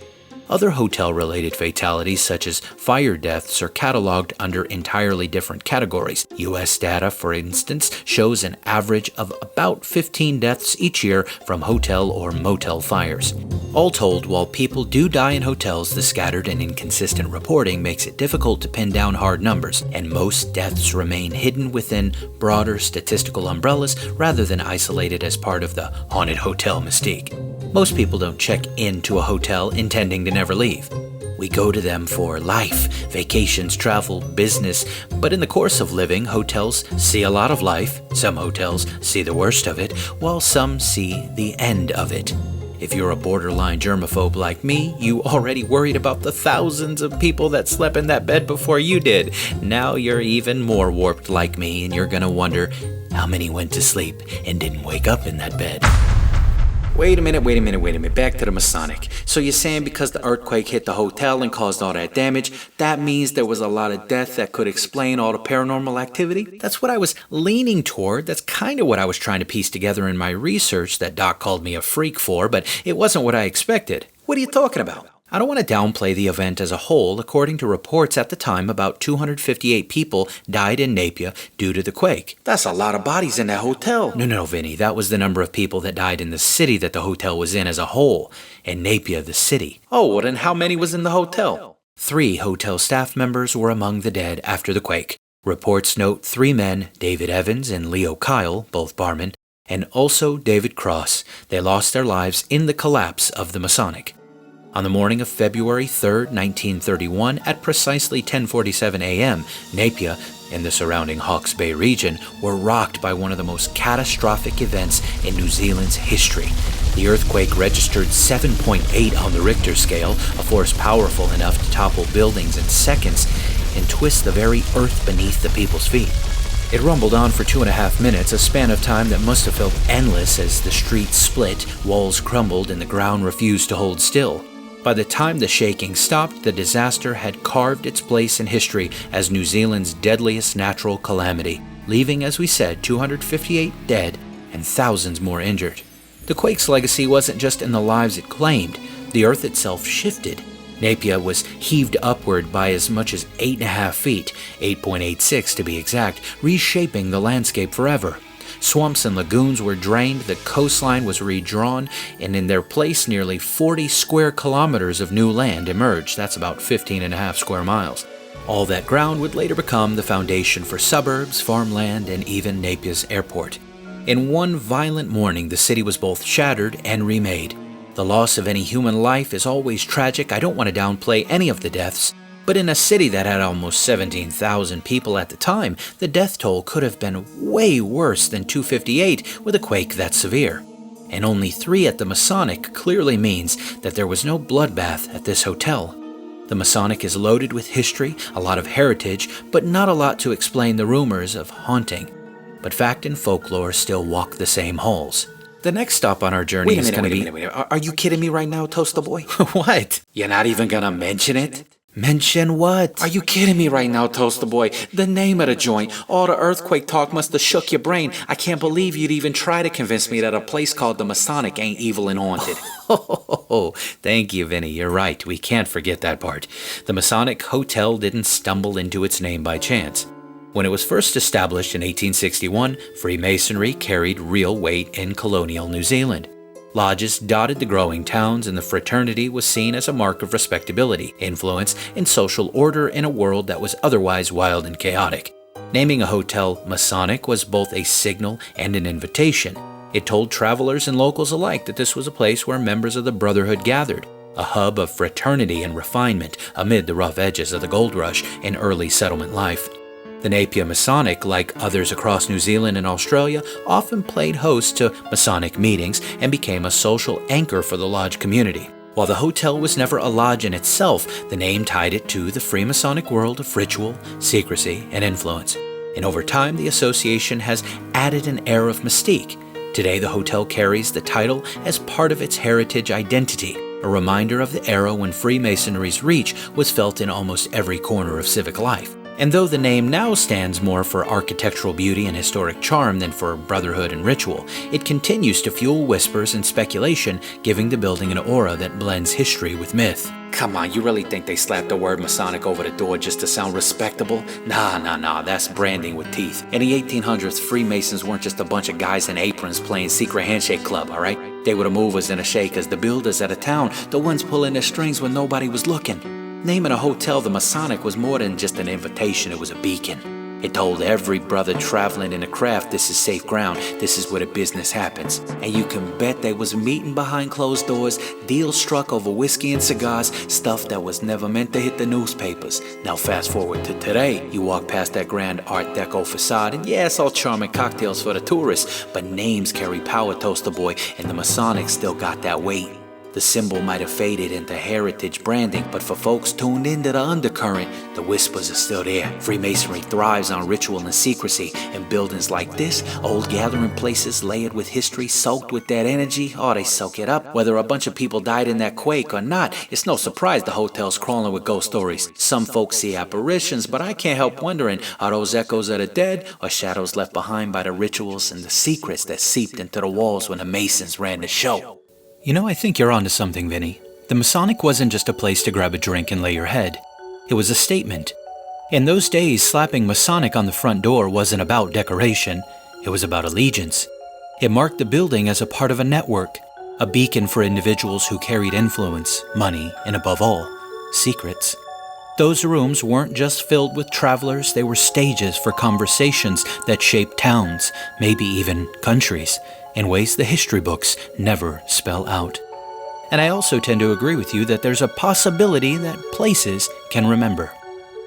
Other hotel-related fatalities, such as fire deaths, are cataloged under entirely different categories. U.S. data, for instance, shows an average of about 15 deaths each year from hotel or motel fires. All told, while people do die in hotels, the scattered and inconsistent reporting makes it difficult to pin down hard numbers, and most deaths remain hidden within broader statistical umbrellas rather than isolated as part of the haunted hotel mystique. Most people don't check into a hotel intending to never leave. We go to them for life, vacations, travel, business, but in the course of living, hotels see a lot of life. Some hotels see the worst of it, while some see the end of it. If you're a borderline germaphobe like me, you already worried about the thousands of people that slept in that bed before you did. Now you're even more warped like me, and you're gonna wonder how many went to sleep and didn't wake up in that bed. Wait a minute. Back to the Masonic. So you're saying because the earthquake hit the hotel and caused all that damage, that means there was a lot of death that could explain all the paranormal activity? That's what I was leaning toward. That's kind of what I was trying to piece together in my research that Doc called me a freak for, but it wasn't what I expected. What are you talking about? I don't want to downplay the event as a whole. According to reports at the time, about 258 people died in Napier due to the quake. That's a lot of bodies in that hotel. No, Vinny. That was the number of people that died in the city that the hotel was in as a whole. In Napier, the city. Oh, well then how many was in the hotel? 3 hotel staff members were among the dead after the quake. Reports note 3 men, David Evans and Leo Kyle, both barmen, and also David Cross. They lost their lives in the collapse of the Masonic. On the morning of February 3, 1931, at precisely 10:47 a.m., Napier and the surrounding Hawke's Bay region were rocked by one of the most catastrophic events in New Zealand's history. The earthquake registered 7.8 on the Richter scale, a force powerful enough to topple buildings in seconds and twist the very earth beneath the people's feet. It rumbled on for 2.5 minutes, a span of time that must have felt endless as the streets split, walls crumbled, and the ground refused to hold still. By the time the shaking stopped, the disaster had carved its place in history as New Zealand's deadliest natural calamity, leaving, as we said, 258 dead and thousands more injured. The quake's legacy wasn't just in the lives it claimed. The earth itself shifted. Napier was heaved upward by as much as 8.5 feet, 8.86 to be exact, reshaping the landscape forever. Swamps and lagoons were drained, the coastline was redrawn, and in their place nearly 40 square kilometers of new land emerged. That's about 15.5 square miles. All that ground would later become the foundation for suburbs, farmland, and even Napier's airport. In one violent morning, the city was both shattered and remade. The loss of any human life is always tragic. I don't want to downplay any of the deaths. But in a city that had almost 17,000 people at the time, the death toll could have been way worse than 258 with a quake that severe. And only 3 at the Masonic clearly means that there was no bloodbath at this hotel. The Masonic is loaded with history, a lot of heritage, but not a lot to explain the rumors of haunting. But fact and folklore still walk the same halls. The next stop on our journey is going to be... Wait a minute. Are you kidding me right now, Toaster Boy? What? You're not even gonna mention it? Mention what? Are you kidding me right now, Toaster Boy? The name of the joint. All the earthquake talk must have shook your brain. I can't believe you'd even try to convince me that a place called the Masonic ain't evil and haunted. Oh, thank you, Vinny. You're right. We can't forget that part. The Masonic Hotel didn't stumble into its name by chance. When it was first established in 1861, Freemasonry carried real weight in colonial New Zealand. Lodges dotted the growing towns, and the fraternity was seen as a mark of respectability, influence, and social order in a world that was otherwise wild and chaotic. Naming a hotel Masonic was both a signal and an invitation. It told travelers and locals alike that this was a place where members of the Brotherhood gathered, a hub of fraternity and refinement amid the rough edges of the gold rush and early settlement life. The Napier Masonic, like others across New Zealand and Australia, often played host to Masonic meetings and became a social anchor for the lodge community. While the hotel was never a lodge in itself, the name tied it to the Freemasonic world of ritual, secrecy, and influence. And over time, the association has added an air of mystique. Today, the hotel carries the title as part of its heritage identity, a reminder of the era when Freemasonry's reach was felt in almost every corner of civic life. And though the name now stands more for architectural beauty and historic charm than for brotherhood and ritual, it continues to fuel whispers and speculation, giving the building an aura that blends history with myth. Come on, you really think they slapped the word Masonic over the door just to sound respectable? Nah, that's branding with teeth. In the 1800s, Freemasons weren't just a bunch of guys in aprons playing secret handshake club, alright? They were the movers and the shakers, the builders of the town, the ones pulling the strings when nobody was looking. Naming a hotel the Masonic was more than just an invitation, it was a beacon. It told every brother traveling in the craft this is safe ground, this is where the business happens. And you can bet they was meeting behind closed doors, deals struck over whiskey and cigars, stuff that was never meant to hit the newspapers. Now fast forward to today, you walk past that grand Art Deco facade, and yeah, it's all charming cocktails for the tourists, but names carry power, Toaster Boy, and the Masonic still got that weight. The symbol might have faded into heritage branding, but for folks tuned into the undercurrent, the whispers are still there. Freemasonry thrives on ritual and secrecy, and buildings like this, old gathering places layered with history, soaked with that energy, oh, they soak it up. Whether a bunch of people died in that quake or not, it's no surprise the hotel's crawling with ghost stories. Some folks see apparitions, but I can't help wondering, are those echoes of the dead, or shadows left behind by the rituals and the secrets that seeped into the walls when the Masons ran the show? You know, I think you're onto something, Vinny. The Masonic wasn't just a place to grab a drink and lay your head. It was a statement. In those days, slapping Masonic on the front door wasn't about decoration. It was about allegiance. It marked the building as a part of a network, a beacon for individuals who carried influence, money, and above all, secrets. Those rooms weren't just filled with travelers, they were stages for conversations that shaped towns, maybe even countries, in ways the history books never spell out. And I also tend to agree with you that there's a possibility that places can remember.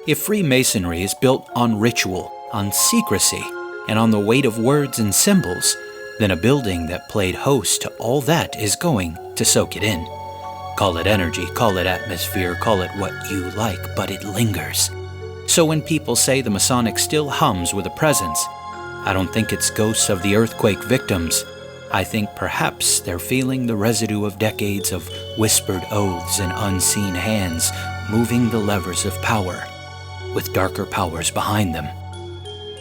If Freemasonry is built on ritual, on secrecy, and on the weight of words and symbols, then a building that played host to all that is going to soak it in. Call it energy, call it atmosphere, call it what you like, but it lingers. So when people say the Masonic still hums with a presence, I don't think it's ghosts of the earthquake victims. I think perhaps they're feeling the residue of decades of whispered oaths and unseen hands moving the levers of power, with darker powers behind them.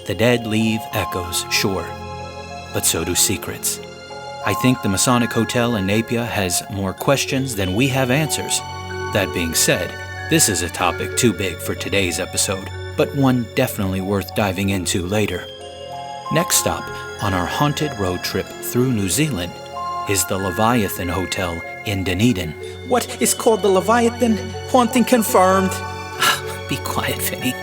The dead leave echoes, sure, but so do secrets. I think the Masonic Hotel in Napier has more questions than we have answers. That being said, this is a topic too big for today's episode, but one definitely worth diving into later. Next stop on our haunted road trip through New Zealand is the Leviathan Hotel in Dunedin. What is called the Leviathan? Haunting confirmed. Be quiet, Vinny.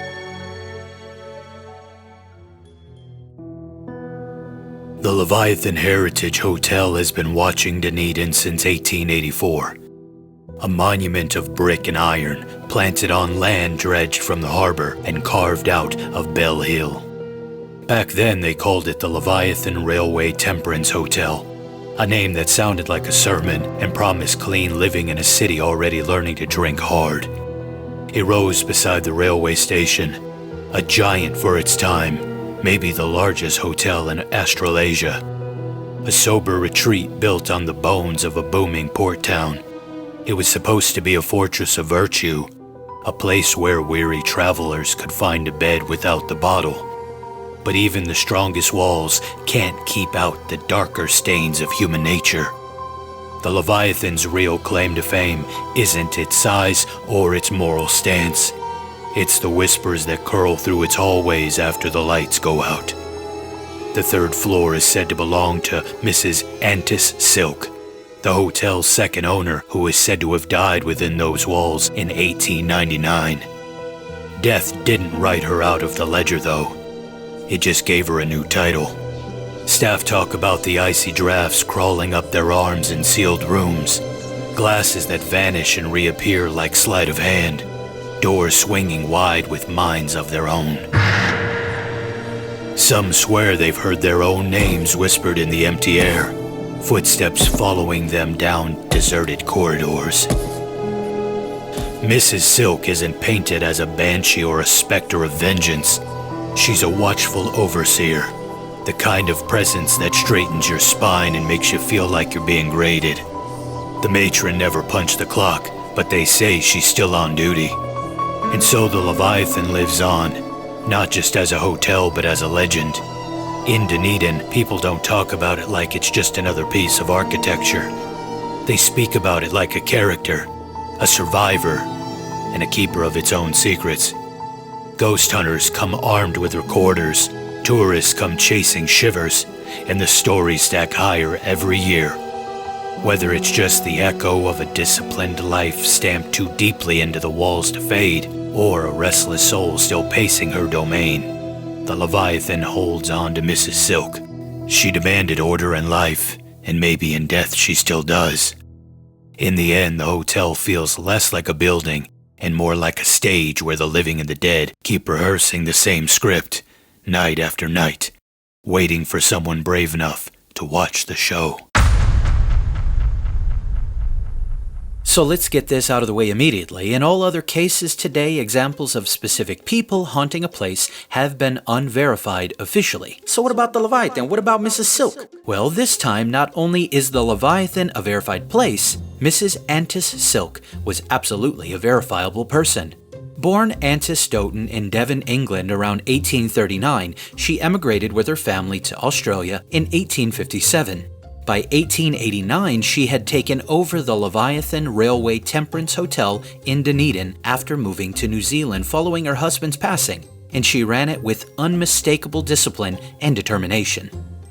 The Leviathan Heritage Hotel has been watching Dunedin since 1884. A monument of brick and iron planted on land dredged from the harbor and carved out of Bell Hill. Back then they called it the Leviathan Railway Temperance Hotel, a name that sounded like a sermon and promised clean living in a city already learning to drink hard. It rose beside the railway station, a giant for its time, maybe the largest hotel in Australasia. A sober retreat built on the bones of a booming port town. It was supposed to be a fortress of virtue, a place where weary travelers could find a bed without the bottle. But even the strongest walls can't keep out the darker stains of human nature. The Leviathan's real claim to fame isn't its size or its moral stance. It's the whispers that curl through its hallways after the lights go out. The third floor is said to belong to Mrs. Antis Silk, the hotel's second owner, who is said to have died within those walls in 1899. Death didn't write her out of the ledger, though. It just gave her a new title. Staff talk about the icy drafts crawling up their arms in sealed rooms, glasses that vanish and reappear like sleight of hand, doors swinging wide with minds of their own. Some swear they've heard their own names whispered in the empty air, footsteps following them down deserted corridors. Mrs. Silk isn't painted as a banshee or a specter of vengeance. She's a watchful overseer, the kind of presence that straightens your spine and makes you feel like you're being graded. The matron never punched the clock, but they say she's still on duty. And so the Leviathan lives on, not just as a hotel but as a legend. In Dunedin, people don't talk about it like it's just another piece of architecture. They speak about it like a character, a survivor, and a keeper of its own secrets. Ghost hunters come armed with recorders, tourists come chasing shivers, and the stories stack higher every year. Whether it's just the echo of a disciplined life stamped too deeply into the walls to fade, or a restless soul still pacing her domain, the Leviathan holds on to Mrs. Silk. She demanded order in life, and maybe in death she still does. In the end, the hotel feels less like a building and more like a stage where the living and the dead keep rehearsing the same script, night after night, waiting for someone brave enough to watch the show. So let's get this out of the way immediately. In all other cases today, examples of specific people haunting a place have been unverified officially. So what about the Leviathan? What about Mrs. Silk? Well, this time, not only is the Leviathan a verified place, Mrs. Antis Silk was absolutely a verifiable person. Born Antis Stoughton in Devon, England around 1839, she emigrated with her family to Australia in 1857. By 1889, she had taken over the Leviathan Railway Temperance Hotel in Dunedin after moving to New Zealand following her husband's passing, and she ran it with unmistakable discipline and determination.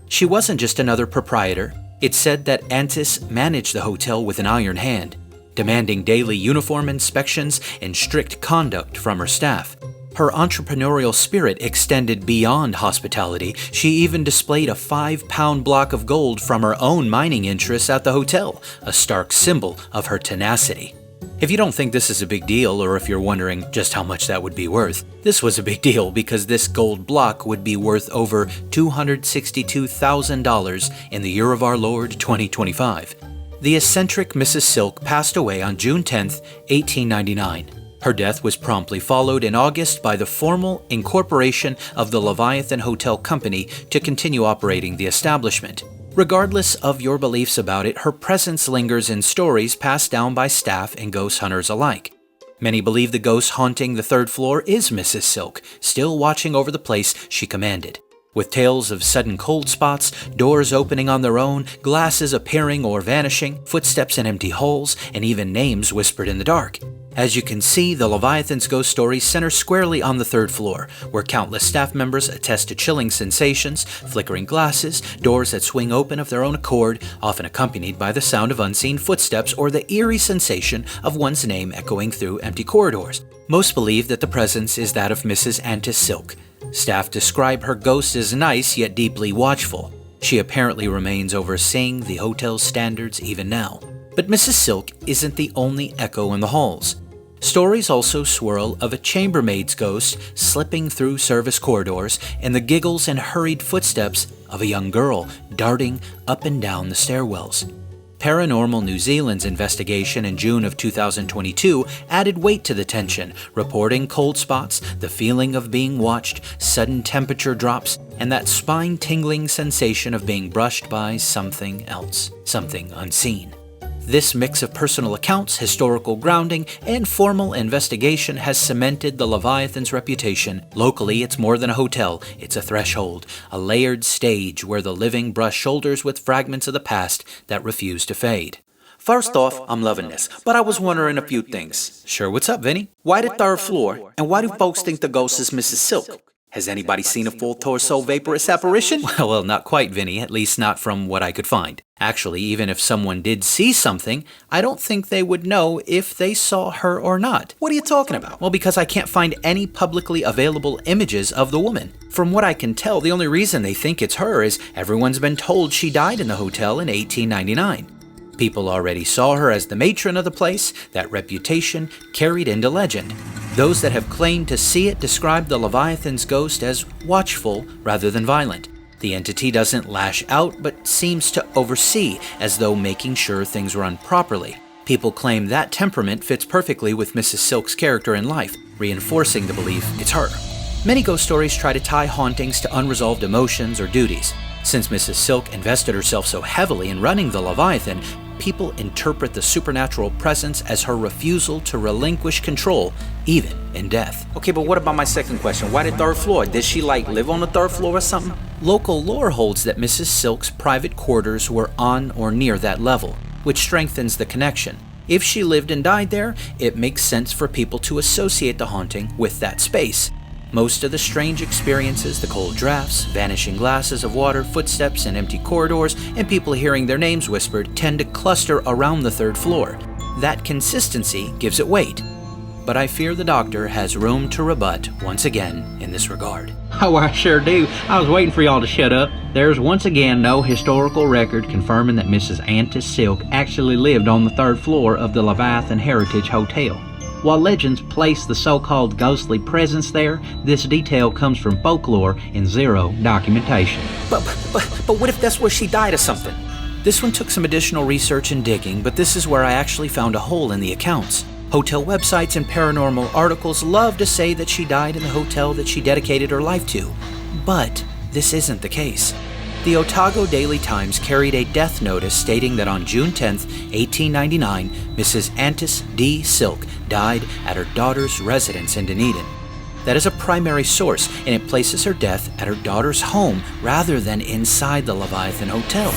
She wasn't just another proprietor. It's said that Antis managed the hotel with an iron hand, demanding daily uniform inspections and strict conduct from her staff. Her entrepreneurial spirit extended beyond hospitality. She even displayed a 5-pound block of gold from her own mining interests at the hotel, a stark symbol of her tenacity. If you don't think this is a big deal, or if you're wondering just how much that would be worth, this was a big deal because this gold block would be worth over $262,000 in the year of our Lord 2025. The eccentric Mrs. Silk passed away on June 10, 1899. Her death was promptly followed in August by the formal incorporation of the Leviathan Hotel Company to continue operating the establishment. Regardless of your beliefs about it, her presence lingers in stories passed down by staff and ghost hunters alike. Many believe the ghost haunting the third floor is Mrs. Silk, still watching over the place she commanded. With tales of sudden cold spots, doors opening on their own, glasses appearing or vanishing, footsteps in empty holes, and even names whispered in the dark. As you can see, the Leviathan's ghost stories center squarely on the third floor, where countless staff members attest to chilling sensations, flickering glasses, doors that swing open of their own accord, often accompanied by the sound of unseen footsteps or the eerie sensation of one's name echoing through empty corridors. Most believe that the presence is that of Mrs. Antis Silk. Staff describe her ghost as nice yet deeply watchful. She apparently remains overseeing the hotel's standards even now. But Mrs. Silk isn't the only echo in the halls. Stories also swirl of a chambermaid's ghost slipping through service corridors and the giggles and hurried footsteps of a young girl darting up and down the stairwells. Paranormal New Zealand's investigation in June of 2022 added weight to the tension, reporting cold spots, the feeling of being watched, sudden temperature drops, and that spine-tingling sensation of being brushed by something else, something unseen. This mix of personal accounts, historical grounding, and formal investigation has cemented the Leviathan's reputation. Locally, it's more than a hotel, it's a threshold, a layered stage where the living brush shoulders with fragments of the past that refuse to fade. First off, I'm loving this, but I was wondering a few things. Sure, what's up, Vinny? Why the third floor, and why do folks think the ghost is Mrs. Silk? Has anybody seen a full torso vaporous apparition? Well, not quite, Vinny, at least not from what I could find. Actually, even if someone did see something, I don't think they would know if they saw her or not. What are you talking about? Well, because I can't find any publicly available images of the woman. From what I can tell, the only reason they think it's her is everyone's been told she died in the hotel in 1899. People already saw her as the matron of the place, that reputation carried into legend. Those that have claimed to see it describe the Leviathan's ghost as watchful rather than violent. The entity doesn't lash out, but seems to oversee, as though making sure things run properly. People claim that temperament fits perfectly with Mrs. Silk's character in life, reinforcing the belief it's her. Many ghost stories try to tie hauntings to unresolved emotions or duties. Since Mrs. Silk invested herself so heavily in running the Leviathan, people interpret the supernatural presence as her refusal to relinquish control, even in death. Okay, but what about my second question? Why the third floor? Did she live on the third floor or something? Local lore holds that Mrs. Silk's private quarters were on or near that level, which strengthens the connection. If she lived and died there, it makes sense for people to associate the haunting with that space. Most of the strange experiences, the cold drafts, vanishing glasses of water, footsteps in empty corridors, and people hearing their names whispered, tend to cluster around the third floor. That consistency gives it weight. But I fear the doctor has room to rebut once again in this regard. Oh, I sure do. I was waiting for y'all to shut up. There's once again no historical record confirming that Mrs. Antis Silk actually lived on the third floor of the Leviathan Heritage Hotel. While legends place the so-called ghostly presence there, this detail comes from folklore and zero documentation. But what if that's where she died or something? This one took some additional research and digging, but this is where I actually found a hole in the accounts. Hotel websites and paranormal articles love to say that she died in the hotel that she dedicated her life to, but this isn't the case. The Otago Daily Times carried a death notice stating that on June 10, 1899, Mrs. Antis D. Silk died at her daughter's residence in Dunedin. That is a primary source, and it places her death at her daughter's home rather than inside the Leviathan Hotel.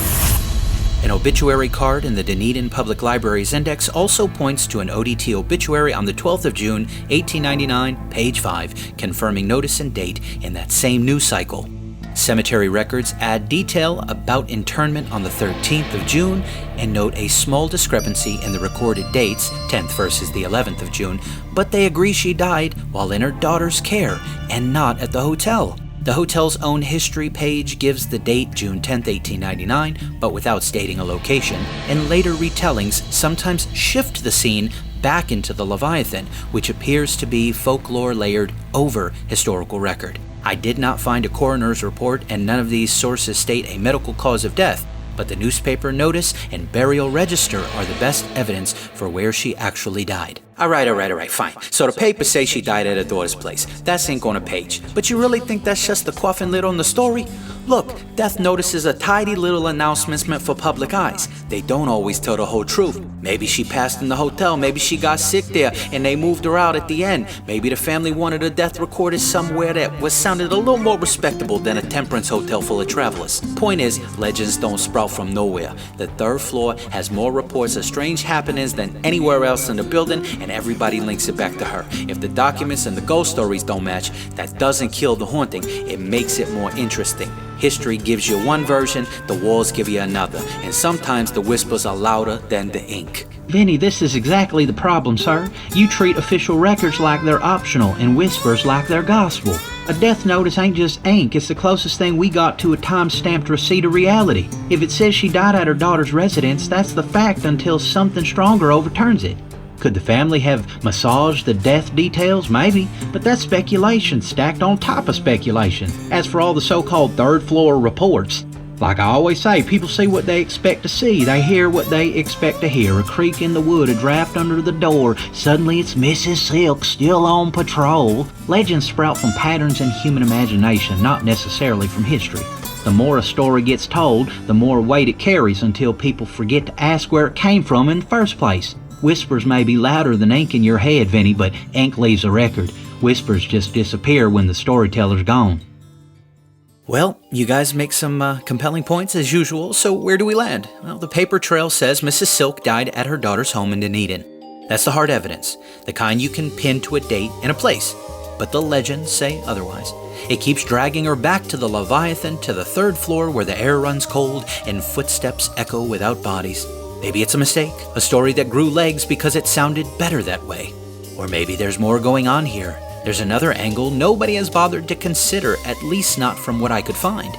An obituary card in the Dunedin Public Library's index also points to an ODT obituary on the 12th of June, 1899, page 5, confirming notice and date in that same news cycle. Cemetery records add detail about internment on the 13th of June and note a small discrepancy in the recorded dates, 10th versus the 11th of June, but they agree she died while in her daughter's care and not at the hotel. The hotel's own history page gives the date June 10, 1899, but without stating a location, and later retellings sometimes shift the scene back into the Leviathan, which appears to be folklore layered over historical record. I did not find a coroner's report, and none of these sources state a medical cause of death, but the newspaper notice and burial register are the best evidence for where she actually died. All right, fine. So the papers say she died at her daughter's place. That's ink on a page. But you really think that's just the coffin lid on the story? Look, death notices are tidy little announcements meant for public eyes. They don't always tell the whole truth. Maybe she passed in the hotel, maybe she got sick there, and they moved her out at the end. Maybe the family wanted her death recorded somewhere that sounded a little more respectable than a temperance hotel full of travelers. Point is, legends don't sprout from nowhere. The third floor has more reports of strange happenings than anywhere else in the building, and everybody links it back to her. If the documents and the ghost stories don't match, that doesn't kill the haunting, it makes it more interesting. History gives you one version, the walls give you another, and sometimes the whispers are louder than the ink. Vinny, this is exactly the problem, sir. You treat official records like they're optional and whispers like they're gospel. A death notice ain't just ink, it's the closest thing we got to a time-stamped receipt of reality. If it says she died at her daughter's residence, that's the fact until something stronger overturns it. Could the family have massaged the death details? Maybe, but that's speculation stacked on top of speculation. As for all the so-called third-floor reports, like I always say, people see what they expect to see. They hear what they expect to hear. A creak in the wood, a draft under the door. Suddenly it's Mrs. Silk still on patrol. Legends sprout from patterns in human imagination, not necessarily from history. The more a story gets told, the more weight it carries until people forget to ask where it came from in the first place. Whispers may be louder than ink in your head, Vinny, but ink leaves a record. Whispers just disappear when the storyteller's gone. Well, you guys make some compelling points as usual, so where do we land? Well, the paper trail says Mrs. Silk died at her daughter's home in Dunedin. That's the hard evidence, the kind you can pin to a date and a place. But the legends say otherwise. It keeps dragging her back to the Leviathan, to the third floor where the air runs cold and footsteps echo without bodies. Maybe it's a mistake, a story that grew legs because it sounded better that way. Or maybe there's more going on here. There's another angle nobody has bothered to consider, at least not from what I could find.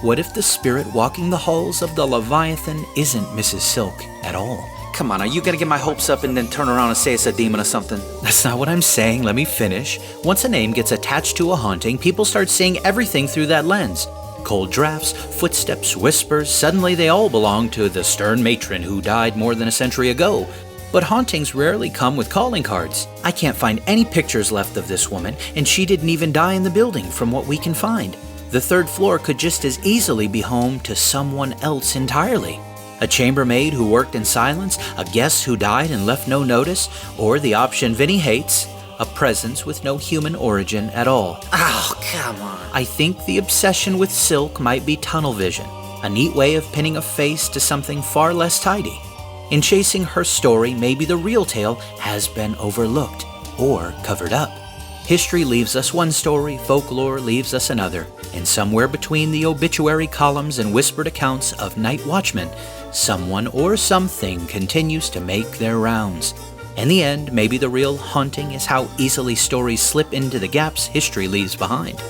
What if the spirit walking the halls of the Leviathan isn't Mrs. Silk at all? Come on, are you gonna get my hopes up and then turn around and say it's a demon or something? That's not what I'm saying, let me finish. Once a name gets attached to a haunting, people start seeing everything through that lens. Cold drafts, footsteps, whispers, suddenly they all belong to the stern matron who died more than a century ago. But hauntings rarely come with calling cards. I can't find any pictures left of this woman, and she didn't even die in the building from what we can find. The third floor could just as easily be home to someone else entirely. A chambermaid who worked in silence, a guest who died and left no notice, or the option Vinny hates, a presence with no human origin at all. Oh, come on. I think the obsession with silk might be tunnel vision, a neat way of pinning a face to something far less tidy. In chasing her story, maybe the real tale has been overlooked or covered up. History leaves us one story, folklore leaves us another, and somewhere between the obituary columns and whispered accounts of night watchmen, someone or something continues to make their rounds. In the end, maybe the real haunting is how easily stories slip into the gaps history leaves behind.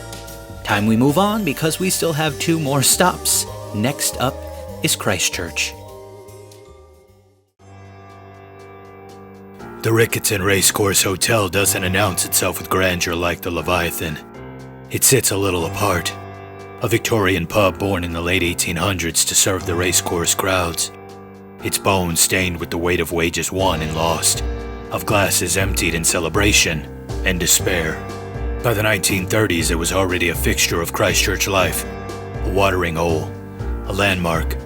Time we move on because we still have 2 more stops. Next up is Christchurch. The Riccarton Racecourse Hotel doesn't announce itself with grandeur like the Leviathan. It sits a little apart. A Victorian pub born in the late 1800s to serve the racecourse crowds. Its bones stained with the weight of wages won and lost, of glasses emptied in celebration and despair. By the 1930s, it was already a fixture of Christchurch life, a watering hole, a landmark,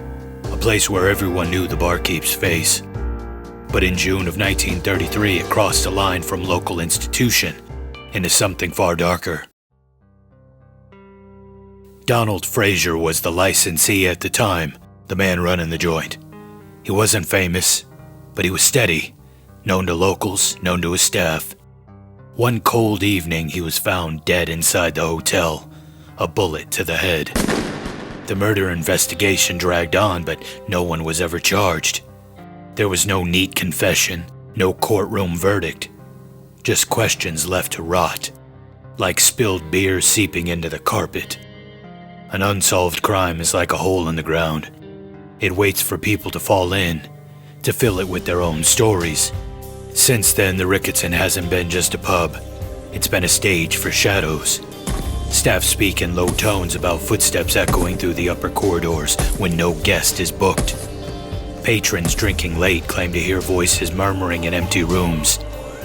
a place where everyone knew the barkeep's face. But in June of 1933, it crossed a line from local institution into something far darker. Donald Fraser was the licensee at the time, the man running the joint. He wasn't famous, but he was steady, known to locals, known to his staff. One cold evening, he was found dead inside the hotel, a bullet to the head. The murder investigation dragged on, but no one was ever charged. There was no neat confession, no courtroom verdict, just questions left to rot, like spilled beer seeping into the carpet. An unsolved crime is like a hole in the ground. It waits for people to fall in, to fill it with their own stories. Since then, the Riccarton hasn't been just a pub. It's been a stage for shadows. Staff speak in low tones about footsteps echoing through the upper corridors when no guest is booked. Patrons drinking late claim to hear voices murmuring in empty rooms,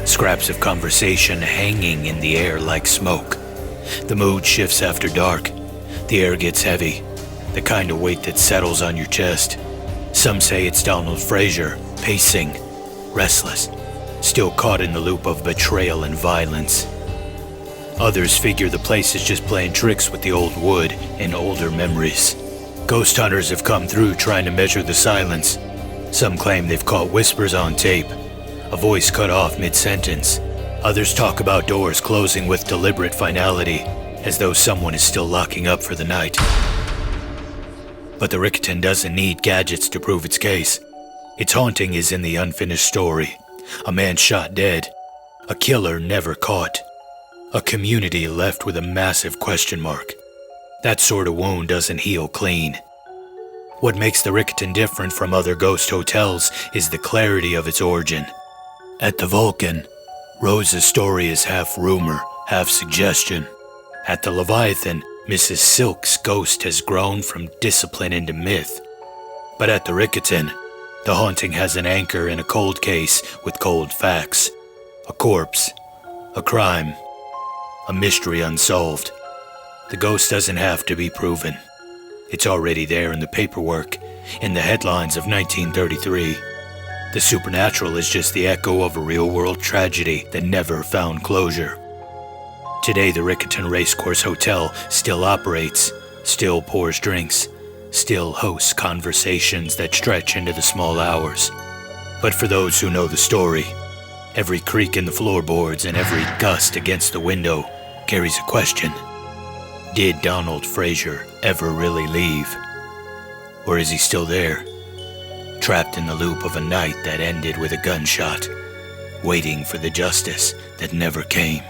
scraps of conversation hanging in the air like smoke. The mood shifts after dark. The air gets heavy, the kind of weight that settles on your chest. Some say it's Donald Fraser, pacing, restless, still caught in the loop of betrayal and violence. Others figure the place is just playing tricks with the old wood and older memories. Ghost hunters have come through trying to measure the silence. Some claim they've caught whispers on tape, a voice cut off mid-sentence. Others talk about doors closing with deliberate finality, as though someone is still locking up for the night. But the Riccarton doesn't need gadgets to prove its case. Its haunting is in the unfinished story. A man shot dead, a killer never caught, a community left with a massive question mark. That sort of wound doesn't heal clean. What makes the Riccarton different from other ghost hotels is the clarity of its origin. At the Vulcan, Rose's story is half rumor, half suggestion. At the Leviathan, Mrs. Silk's ghost has grown from discipline into myth. But at the Riccarton, the haunting has an anchor in a cold case with cold facts. A corpse, a crime, a mystery unsolved. The ghost doesn't have to be proven. It's already there in the paperwork, in the headlines of 1933. The supernatural is just the echo of a real-world tragedy that never found closure. Today, the Riccarton Racecourse Hotel still operates, still pours drinks, still hosts conversations that stretch into the small hours. But for those who know the story, every creak in the floorboards and every gust against the window carries a question. Did Donald Fraser ever really leave? Or is he still there, trapped in the loop of a night that ended with a gunshot, waiting for the justice that never came?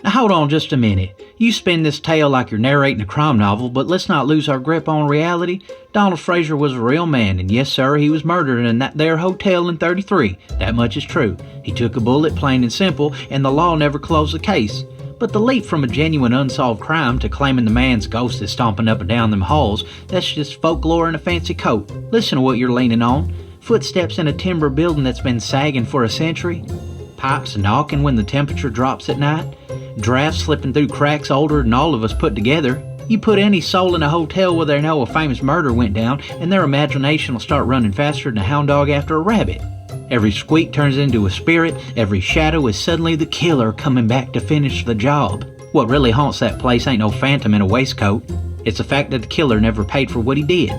Now hold on just a minute. You spin this tale like you're narrating a crime novel, but let's not lose our grip on reality. Donald Fraser was a real man, and yes sir, he was murdered in that there hotel in 33. That much is true. He took a bullet, plain and simple, and the law never closed the case. But the leap from a genuine unsolved crime to claiming the man's ghost is stomping up and down them halls, that's just folklore in a fancy coat. Listen to what you're leaning on. Footsteps in a timber building that's been sagging for a century. Pipes knocking when the temperature drops at night. drafts slipping through cracks older than all of us put together. You put any soul in a hotel where they know a famous murder went down, and their imagination will start running faster than a hound dog after a rabbit. Every squeak turns into a spirit, every shadow is suddenly the killer coming back to finish the job. What really haunts that place ain't no phantom in a waistcoat. It's the fact that the killer never paid for what he did.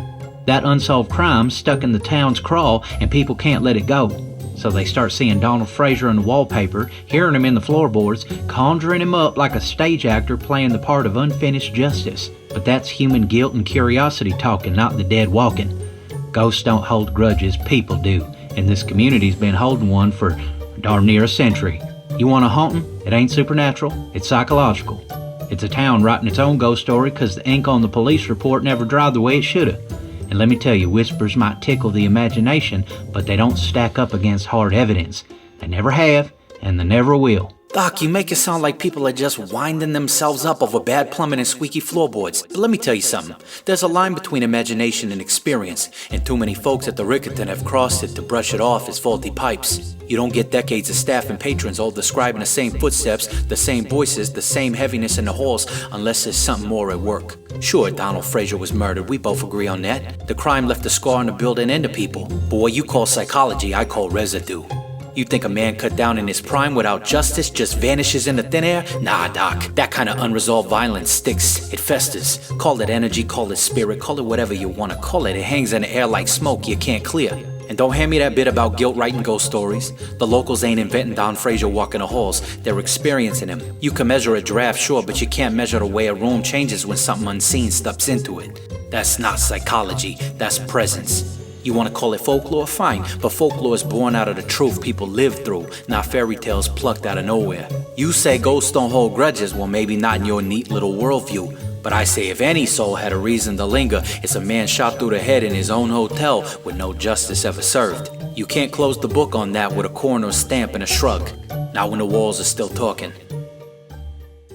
That unsolved crime stuck in the town's crawl and people can't let it go. So they start seeing Donald Fraser on the wallpaper, hearing him in the floorboards, conjuring him up like a stage actor playing the part of unfinished justice. But that's human guilt and curiosity talking, not the dead walking. Ghosts don't hold grudges, people do. And this community's been holding one for darn near a century. You want a haunting? It ain't supernatural, it's psychological. It's a town writing its own ghost story because the ink on the police report never dried the way it shoulda. And let me tell you, whispers might tickle the imagination, but they don't stack up against hard evidence. They never have, and they never will. Doc, you make it sound like people are just winding themselves up over bad plumbing and squeaky floorboards. But let me tell you something. There's a line between imagination and experience, and too many folks at the Riccarton have crossed it to brush it off as faulty pipes. You don't get decades of staff and patrons all describing the same footsteps, the same voices, the same heaviness in the halls, unless there's something more at work. Sure, Donald Fraser was murdered. We both agree on that. The crime left a scar on the building and the people. But what you call psychology, I call residue. You think a man cut down in his prime without justice just vanishes into thin air? Nah, Doc. That kind of unresolved violence sticks. It festers. Call it energy, call it spirit, call it whatever you want to call it. It hangs in the air like smoke you can't clear. And don't hand me that bit about guilt writing ghost stories. The locals ain't inventing Don Fraser walking the halls. They're experiencing him. You can measure a draft, sure, but you can't measure the way a room changes when something unseen steps into it. That's not psychology. That's presence. You want to call it folklore? Fine, but folklore is born out of the truth people live through, not fairy tales plucked out of nowhere. You say ghosts don't hold grudges, well maybe not in your neat little worldview. But I say if any soul had a reason to linger, it's a man shot through the head in his own hotel with no justice ever served. You can't close the book on that with a coroner's stamp and a shrug, not when the walls are still talking.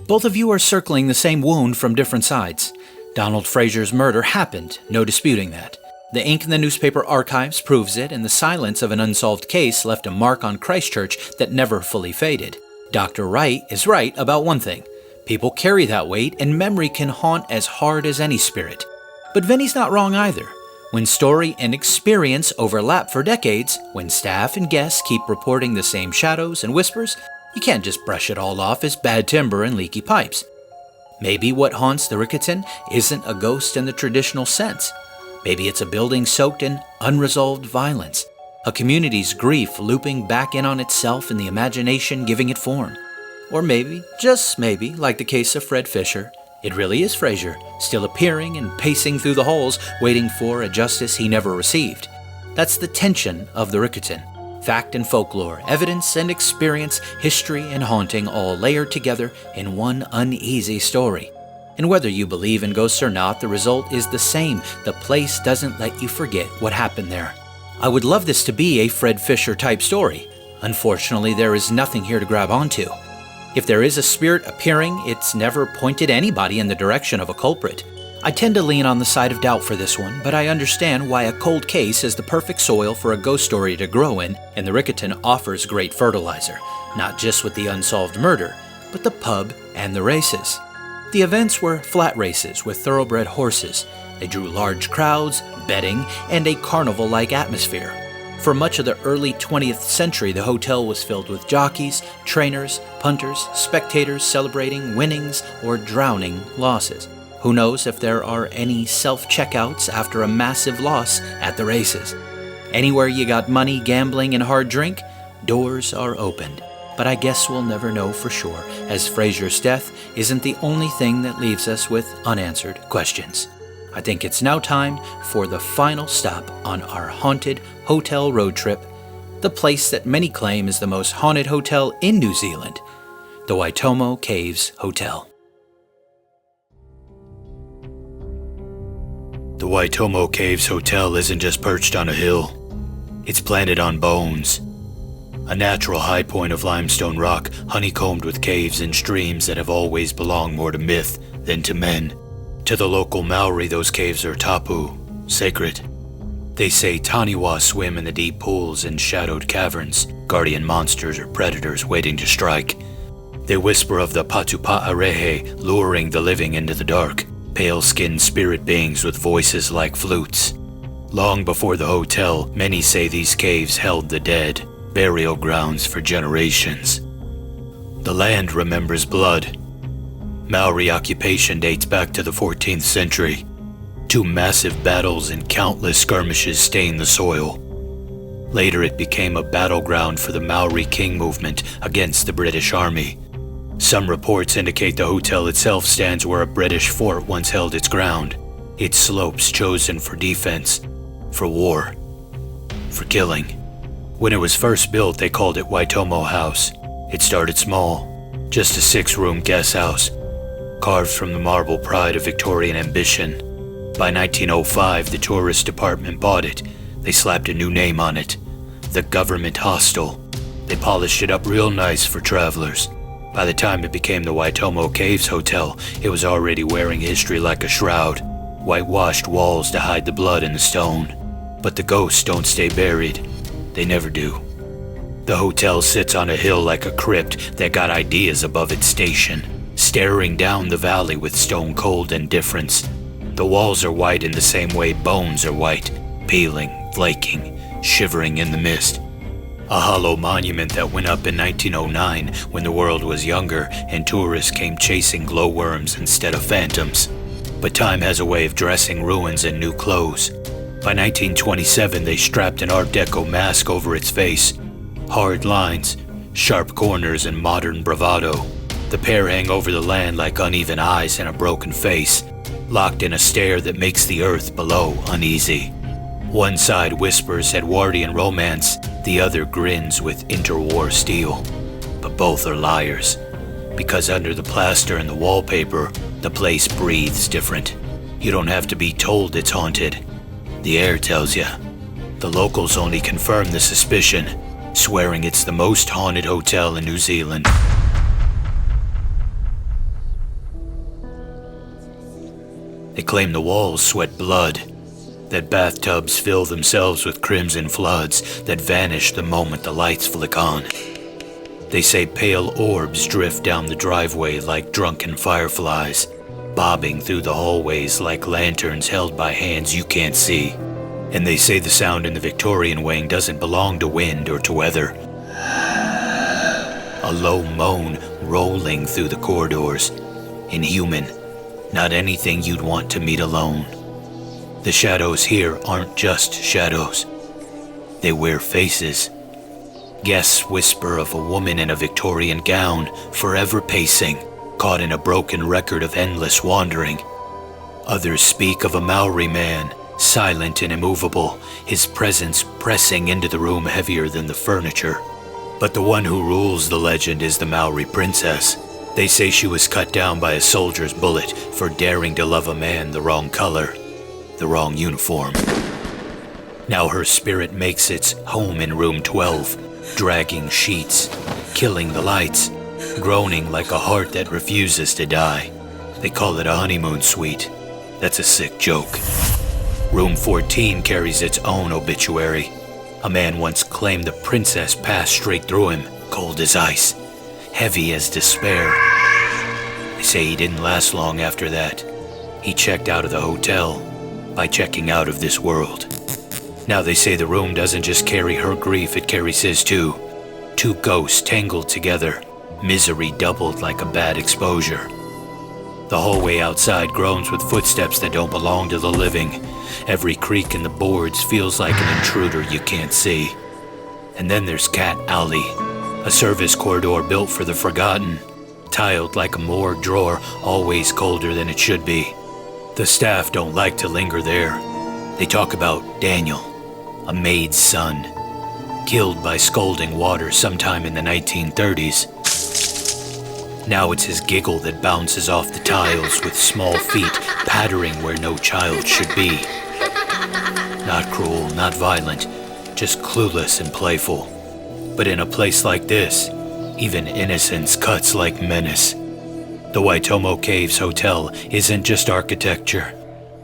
Both of you are circling the same wound from different sides. Donald Fraser's murder happened, no disputing that. The ink in the newspaper archives proves it, and the silence of an unsolved case left a mark on Christchurch that never fully faded. Dr. Wright is right about one thing. People carry that weight, and memory can haunt as hard as any spirit. But Vinny's not wrong either. When story and experience overlap for decades, when staff and guests keep reporting the same shadows and whispers, you can't just brush it all off as bad timber and leaky pipes. Maybe what haunts the Riccarton isn't a ghost in the traditional sense. Maybe it's a building soaked in unresolved violence, a community's grief looping back in on itself and the imagination giving it form. Or maybe, just maybe, like the case of Fred Fisher, it really is Fraser, still appearing and pacing through the halls, waiting for a justice he never received. That's the tension of the Riccarton. Fact and folklore, evidence and experience, history and haunting all layered together in one uneasy story. And whether you believe in ghosts or not, the result is the same. The place doesn't let you forget what happened there. I would love this to be a Fred Fisher type story. Unfortunately, there is nothing here to grab onto. If there is a spirit appearing, it's never pointed anybody in the direction of a culprit. I tend to lean on the side of doubt for this one, but I understand why a cold case is the perfect soil for a ghost story to grow in, and the Riccarton offers great fertilizer, not just with the unsolved murder, but the pub and the races. The events were flat races with thoroughbred horses. They drew large crowds, betting, and a carnival-like atmosphere. For much of the early 20th century, the hotel was filled with jockeys, trainers, punters, spectators celebrating winnings or drowning losses. Who knows if there are any self-checkouts after a massive loss at the races. Anywhere you got money, gambling, and hard drink, doors are opened. But I guess we'll never know for sure, as Fraser's death isn't the only thing that leaves us with unanswered questions. I think it's now time for the final stop on our haunted hotel road trip, the place that many claim is the most haunted hotel in New Zealand, the Waitomo Caves Hotel. The Waitomo Caves Hotel isn't just perched on a hill. It's planted on bones. A natural high point of limestone rock honeycombed with caves and streams that have always belonged more to myth than to men. To the local Maori, those caves are tapu, sacred. They say taniwha swim in the deep pools and shadowed caverns, guardian monsters or predators waiting to strike. They whisper of the patupa'arehe luring the living into the dark, pale-skinned spirit beings with voices like flutes. Long before the hotel, many say these caves held the dead, burial grounds for generations. The land remembers blood. Maori occupation dates back to the 14th century. 2 massive battles and countless skirmishes stain the soil. Later it became a battleground for the Maori King movement against the British Army. Some reports indicate the hotel itself stands where a British fort once held its ground, its slopes chosen for defense, for war, for killing. When it was first built, they called it Waitomo House. It started small, just a 6-room guest house, carved from the marble pride of Victorian ambition. By 1905, the tourist department bought it. They slapped a new name on it, the Government Hostel. They polished it up real nice for travelers. By the time it became the Waitomo Caves Hotel, it was already wearing history like a shroud, whitewashed walls to hide the blood in the stone. But the ghosts don't stay buried. They never do. The hotel sits on a hill like a crypt that got ideas above its station, staring down the valley with stone-cold indifference. The walls are white in the same way bones are white, peeling, flaking, shivering in the mist. A hollow monument that went up in 1909 when the world was younger and tourists came chasing glowworms instead of phantoms. But time has a way of dressing ruins in new clothes. By 1927, they strapped an Art Deco mask over its face. Hard lines, sharp corners, and modern bravado. The pair hang over the land like uneven eyes and a broken face, locked in a stare that makes the earth below uneasy. One side whispers Edwardian romance, the other grins with interwar steel. But both are liars, because under the plaster and the wallpaper, the place breathes different. You don't have to be told it's haunted. The air tells you. The locals only confirm the suspicion, swearing it's the most haunted hotel in New Zealand. They claim the walls sweat blood, that bathtubs fill themselves with crimson floods that vanish the moment the lights flick on. They say pale orbs drift down the driveway like drunken fireflies, bobbing through the hallways like lanterns held by hands you can't see. And they say the sound in the Victorian wing doesn't belong to wind or to weather. A low moan rolling through the corridors, inhuman, not anything you'd want to meet alone. The shadows here aren't just shadows. They wear faces. Guests whisper of a woman in a Victorian gown, forever pacing, caught in a broken record of endless wandering. Others speak of a Maori man, silent and immovable, his presence pressing into the room heavier than the furniture. But the one who rules the legend is the Maori princess. They say she was cut down by a soldier's bullet for daring to love a man the wrong color, the wrong uniform. Now her spirit makes its home in room 12, dragging sheets, killing the lights, groaning like a heart that refuses to die. They call it a honeymoon suite. That's a sick joke. Room 14 carries its own obituary. A man once claimed the princess passed straight through him, cold as ice, heavy as despair. They say he didn't last long after that. He checked out of the hotel by checking out of this world. Now they say the room doesn't just carry her grief, it carries his too. 2 ghosts tangled together, misery doubled like a bad exposure. The hallway outside groans with footsteps that don't belong to the living. Every creak in the boards feels like an intruder you can't see. And then there's Cat Alley, a service corridor built for the forgotten, tiled like a morgue drawer, always colder than it should be. The staff don't like to linger there. They talk about Daniel, a maid's son, killed by scalding water sometime in the 1930s. Now it's his giggle that bounces off the tiles with small feet pattering where no child should be. Not cruel, not violent, just clueless and playful. But in a place like this, even innocence cuts like menace. The Waitomo Caves Hotel isn't just architecture.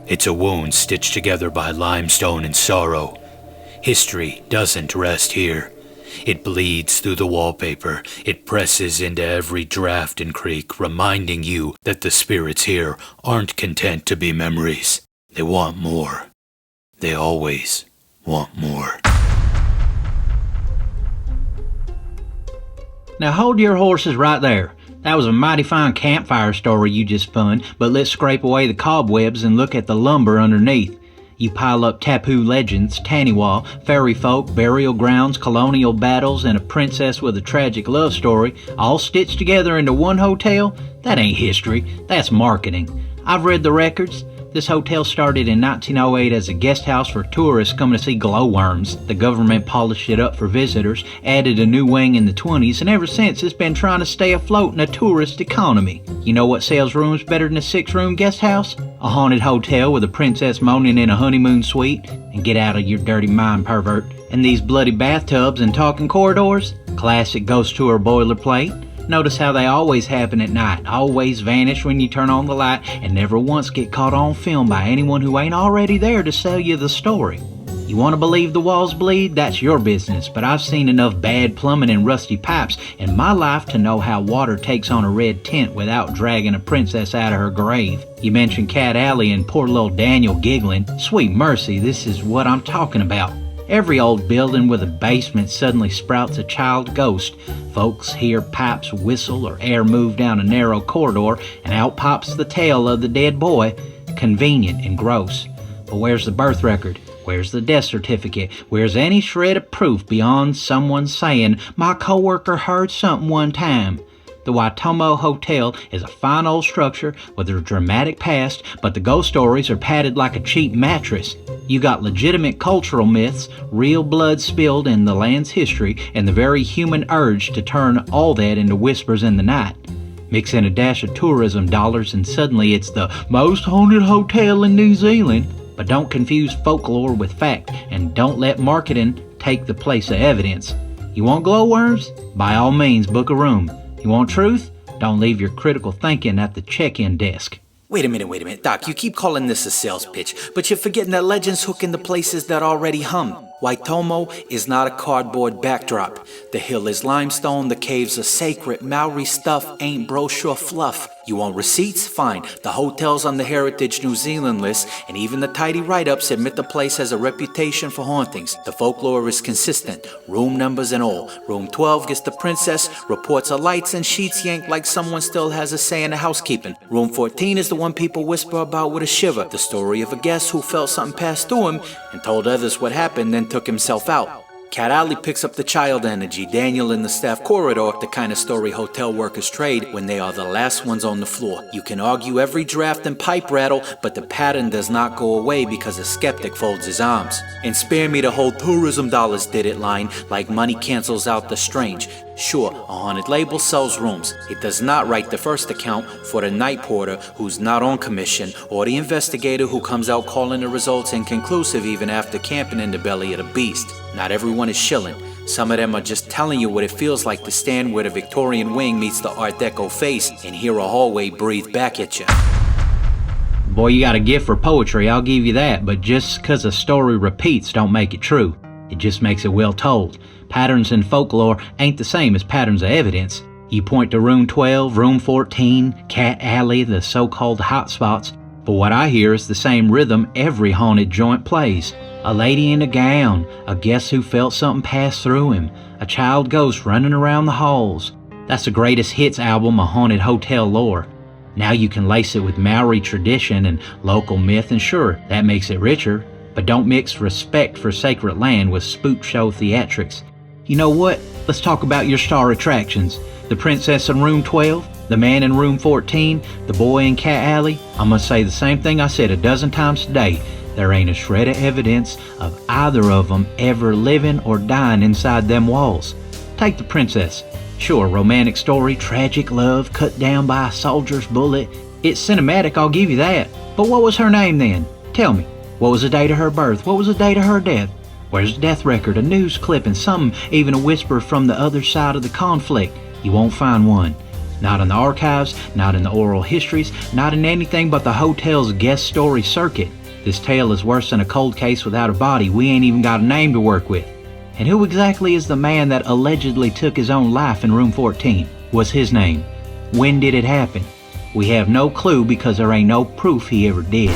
It's a wound stitched together by limestone and sorrow. History doesn't rest here. It bleeds through the wallpaper. It presses into every draft and creak, reminding you that the spirits here aren't content to be memories. They want more. They always want more. Now hold your horses right there. That was a mighty fine campfire story you just spun, but let's scrape away the cobwebs and look at the lumber underneath. You pile up tapu legends, tanniwa, fairy folk, burial grounds, colonial battles, and a princess with a tragic love story, all stitched together into one hotel? That ain't history, that's marketing. I've read the records. This hotel started in 1908 as a guest house for tourists coming to see glowworms. The government polished it up for visitors, added a new wing in the 20s, and ever since it's been trying to stay afloat in a tourist economy. You know what sells rooms better than a 6-room guest house? A haunted hotel with a princess moaning in a honeymoon suite. And get out of your dirty mind, pervert. And these bloody bathtubs and talking corridors? Classic ghost tour boilerplate. Notice how they always happen at night, always vanish when you turn on the light, and never once get caught on film by anyone who ain't already there to sell you the story. You want to believe the walls bleed? That's your business, but I've seen enough bad plumbing and rusty pipes in my life to know how water takes on a red tint without dragging a princess out of her grave. You mentioned Cat Alley and poor little Daniel giggling. Sweet mercy, this is what I'm talking about. Every old building with a basement suddenly sprouts a child ghost. Folks hear pipes whistle or air move down a narrow corridor, and out pops the tail of the dead boy. Convenient and gross. But where's the birth record? Where's the death certificate? Where's any shred of proof beyond someone saying, "My coworker heard something one time"? The Waitomo Hotel is a fine old structure with a dramatic past, but the ghost stories are padded like a cheap mattress. You got legitimate cultural myths, real blood spilled in the land's history, and the very human urge to turn all that into whispers in the night. Mix in a dash of tourism dollars and suddenly it's the most haunted hotel in New Zealand. But don't confuse folklore with fact, and don't let marketing take the place of evidence. You want glowworms? By all means, book a room. You want truth? Don't leave your critical thinking at the check-in desk. Wait a minute, Doc, you keep calling this a sales pitch, but you're forgetting that legends hook into places that already hum. Waitomo is not a cardboard backdrop. The hill is limestone, the caves are sacred, Maori stuff ain't brochure fluff. You want receipts? Fine. The hotel's on the Heritage New Zealand list, and even the tidy write-ups admit the place has a reputation for hauntings. The folklore is consistent, room numbers and all. Room 12 gets the princess, reports of lights and sheets yanked like someone still has a say in the housekeeping. Room 14 is the one people whisper about with a shiver, the story of a guest who felt something pass through him and told others what happened, then took himself out. Cat Alley picks up the child energy, Daniel in the staff corridor, the kind of story hotel workers trade when they are the last ones on the floor. You can argue every draft and pipe rattle, but the pattern does not go away because a skeptic folds his arms. And spare me the whole tourism dollars did it line, like money cancels out the strange. Sure, a haunted label sells rooms. It does not write the first account for the night porter who's not on commission, or the investigator who comes out calling the results inconclusive even after camping in the belly of the beast. Not everyone is shilling. Some of them are just telling you what it feels like to stand where the Victorian wing meets the Art Deco face and hear a hallway breathe back at you. Boy, you got a gift for poetry, I'll give you that, but just 'cause a story repeats don't make it true. It just makes it well told. Patterns in folklore ain't the same as patterns of evidence. You point to room 12, room 14, Cat Alley, the so-called hot spots, but what I hear is the same rhythm every haunted joint plays. A lady in a gown, a guest who felt something pass through him, a child ghost running around the halls. That's the greatest hits album of haunted hotel lore. Now you can lace it with Maori tradition and local myth, and sure, that makes it richer, but don't mix respect for sacred land with spook show theatrics. You know what? Let's talk about your star attractions. The princess in room 12, the man in room 14, the boy in Cat Alley. I'm gonna say the same thing I said a dozen times today. There ain't a shred of evidence of either of them ever living or dying inside them walls. Take the princess. Sure, romantic story, tragic love, cut down by a soldier's bullet. It's cinematic, I'll give you that. But what was her name then? Tell me. What was the date of her birth? What was the date of her death? Where's the death record, a news clip, and something, even a whisper from the other side of the conflict? You won't find one. Not in the archives, not in the oral histories, not in anything but the hotel's guest story circuit. This tale is worse than a cold case without a body. We ain't even got a name to work with. And who exactly is the man that allegedly took his own life in room 14? What's his name? When did it happen? We have no clue because there ain't no proof he ever did.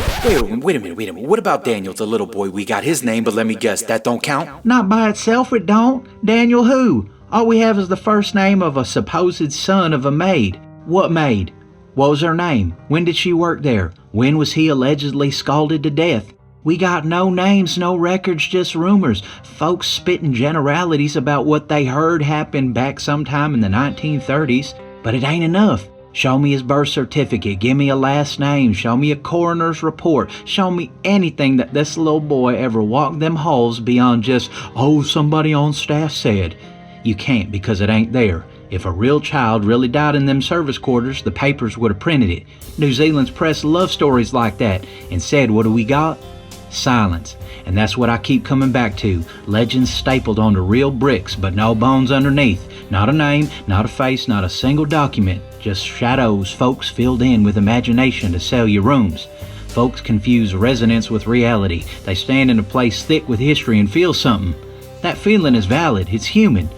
Wait a minute. What about Daniel, the little boy? We got his name, but let me guess, that don't count? Not by itself, it don't. Daniel who? All we have is the first name of a supposed son of a maid. What maid? What was her name? When did she work there? When was he allegedly scalded to death? We got no names, no records, just rumors. Folks spitting generalities about what they heard happened back sometime in the 1930s. But it ain't enough. Show me his birth certificate, give me a last name, show me a coroner's report, show me anything that this little boy ever walked them halls beyond just, oh, somebody on staff said. You can't because it ain't there. If a real child really died in them service quarters, the papers would have printed it. New Zealand's press love stories like that. Instead, what do we got? Silence. And that's what I keep coming back to. Legends stapled onto real bricks, but no bones underneath. Not a name, not a face, not a single document. Just shadows folks filled in with imagination to sell you rooms. Folks confuse resonance with reality. They stand in a place thick with history and feel something. That feeling is valid, it's human.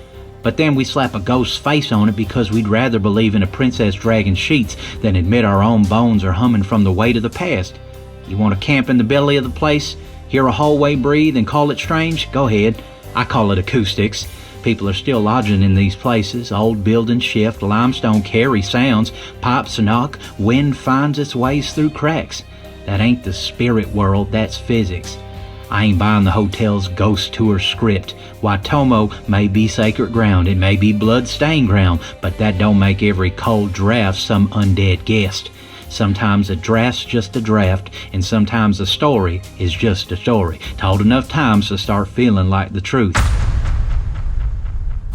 But then we slap a ghost's face on it because we'd rather believe in a princess dragging sheets than admit our own bones are humming from the weight of the past. You want to camp in the belly of the place, hear a hallway breathe and call it strange? Go ahead. I call it acoustics. People are still lodging in these places. Old buildings shift, limestone carry sounds, pipes knock, wind finds its ways through cracks. That ain't the spirit world, that's physics. I ain't buying the hotel's ghost tour script. Waitomo may be sacred ground, it may be blood-stained ground, but that don't make every cold draft some undead guest. Sometimes a draft's just a draft, and sometimes a story is just a story, told enough times to start feeling like the truth.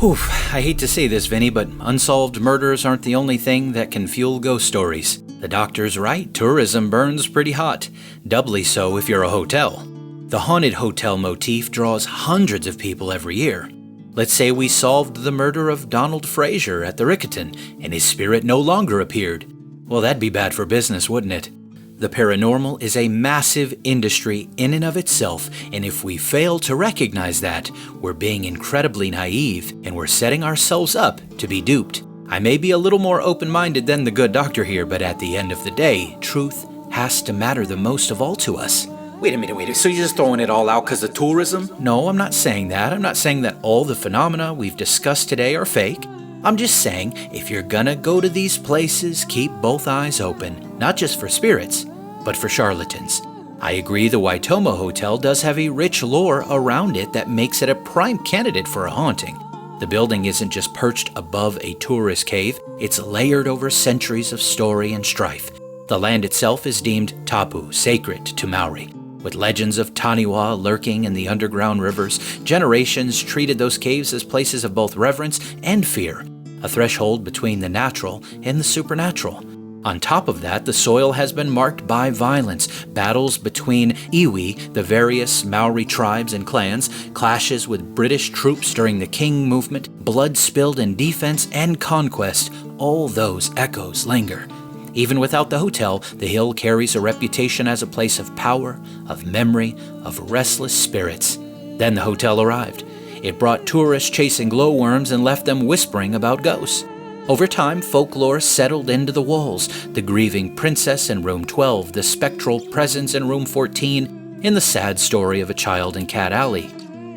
Oof, I hate to say this, Vinny, but unsolved murders aren't the only thing that can fuel ghost stories. The doctor's right, tourism burns pretty hot. Doubly so if you're a hotel. The haunted hotel motif draws hundreds of people every year. Let's say we solved the murder of Donald Fraser at the Riccarton, and his spirit no longer appeared. Well, that'd be bad for business, wouldn't it? The paranormal is a massive industry in and of itself, and if we fail to recognize that, we're being incredibly naive, and we're setting ourselves up to be duped. I may be a little more open-minded than the good doctor here, but at the end of the day, truth has to matter the most of all to us. Wait a minute, so you're just throwing it all out because of tourism? No, I'm not saying that. I'm not saying that all the phenomena we've discussed today are fake. I'm just saying, if you're gonna go to these places, keep both eyes open, not just for spirits, but for charlatans. I agree the Waitomo Hotel does have a rich lore around it that makes it a prime candidate for a haunting. The building isn't just perched above a tourist cave, it's layered over centuries of story and strife. The land itself is deemed tapu, sacred to Maori. With legends of Taniwa lurking in the underground rivers, generations treated those caves as places of both reverence and fear, a threshold between the natural and the supernatural. On top of that, the soil has been marked by violence, battles between iwi, the various Maori tribes and clans, clashes with British troops during the King movement, blood spilled in defense and conquest. All those echoes linger. Even without the hotel, the hill carries a reputation as a place of power, of memory, of restless spirits. Then the hotel arrived. It brought tourists chasing glowworms and left them whispering about ghosts. Over time, folklore settled into the walls. The grieving princess in room 12, the spectral presence in room 14, and the sad story of a child in Cat Alley.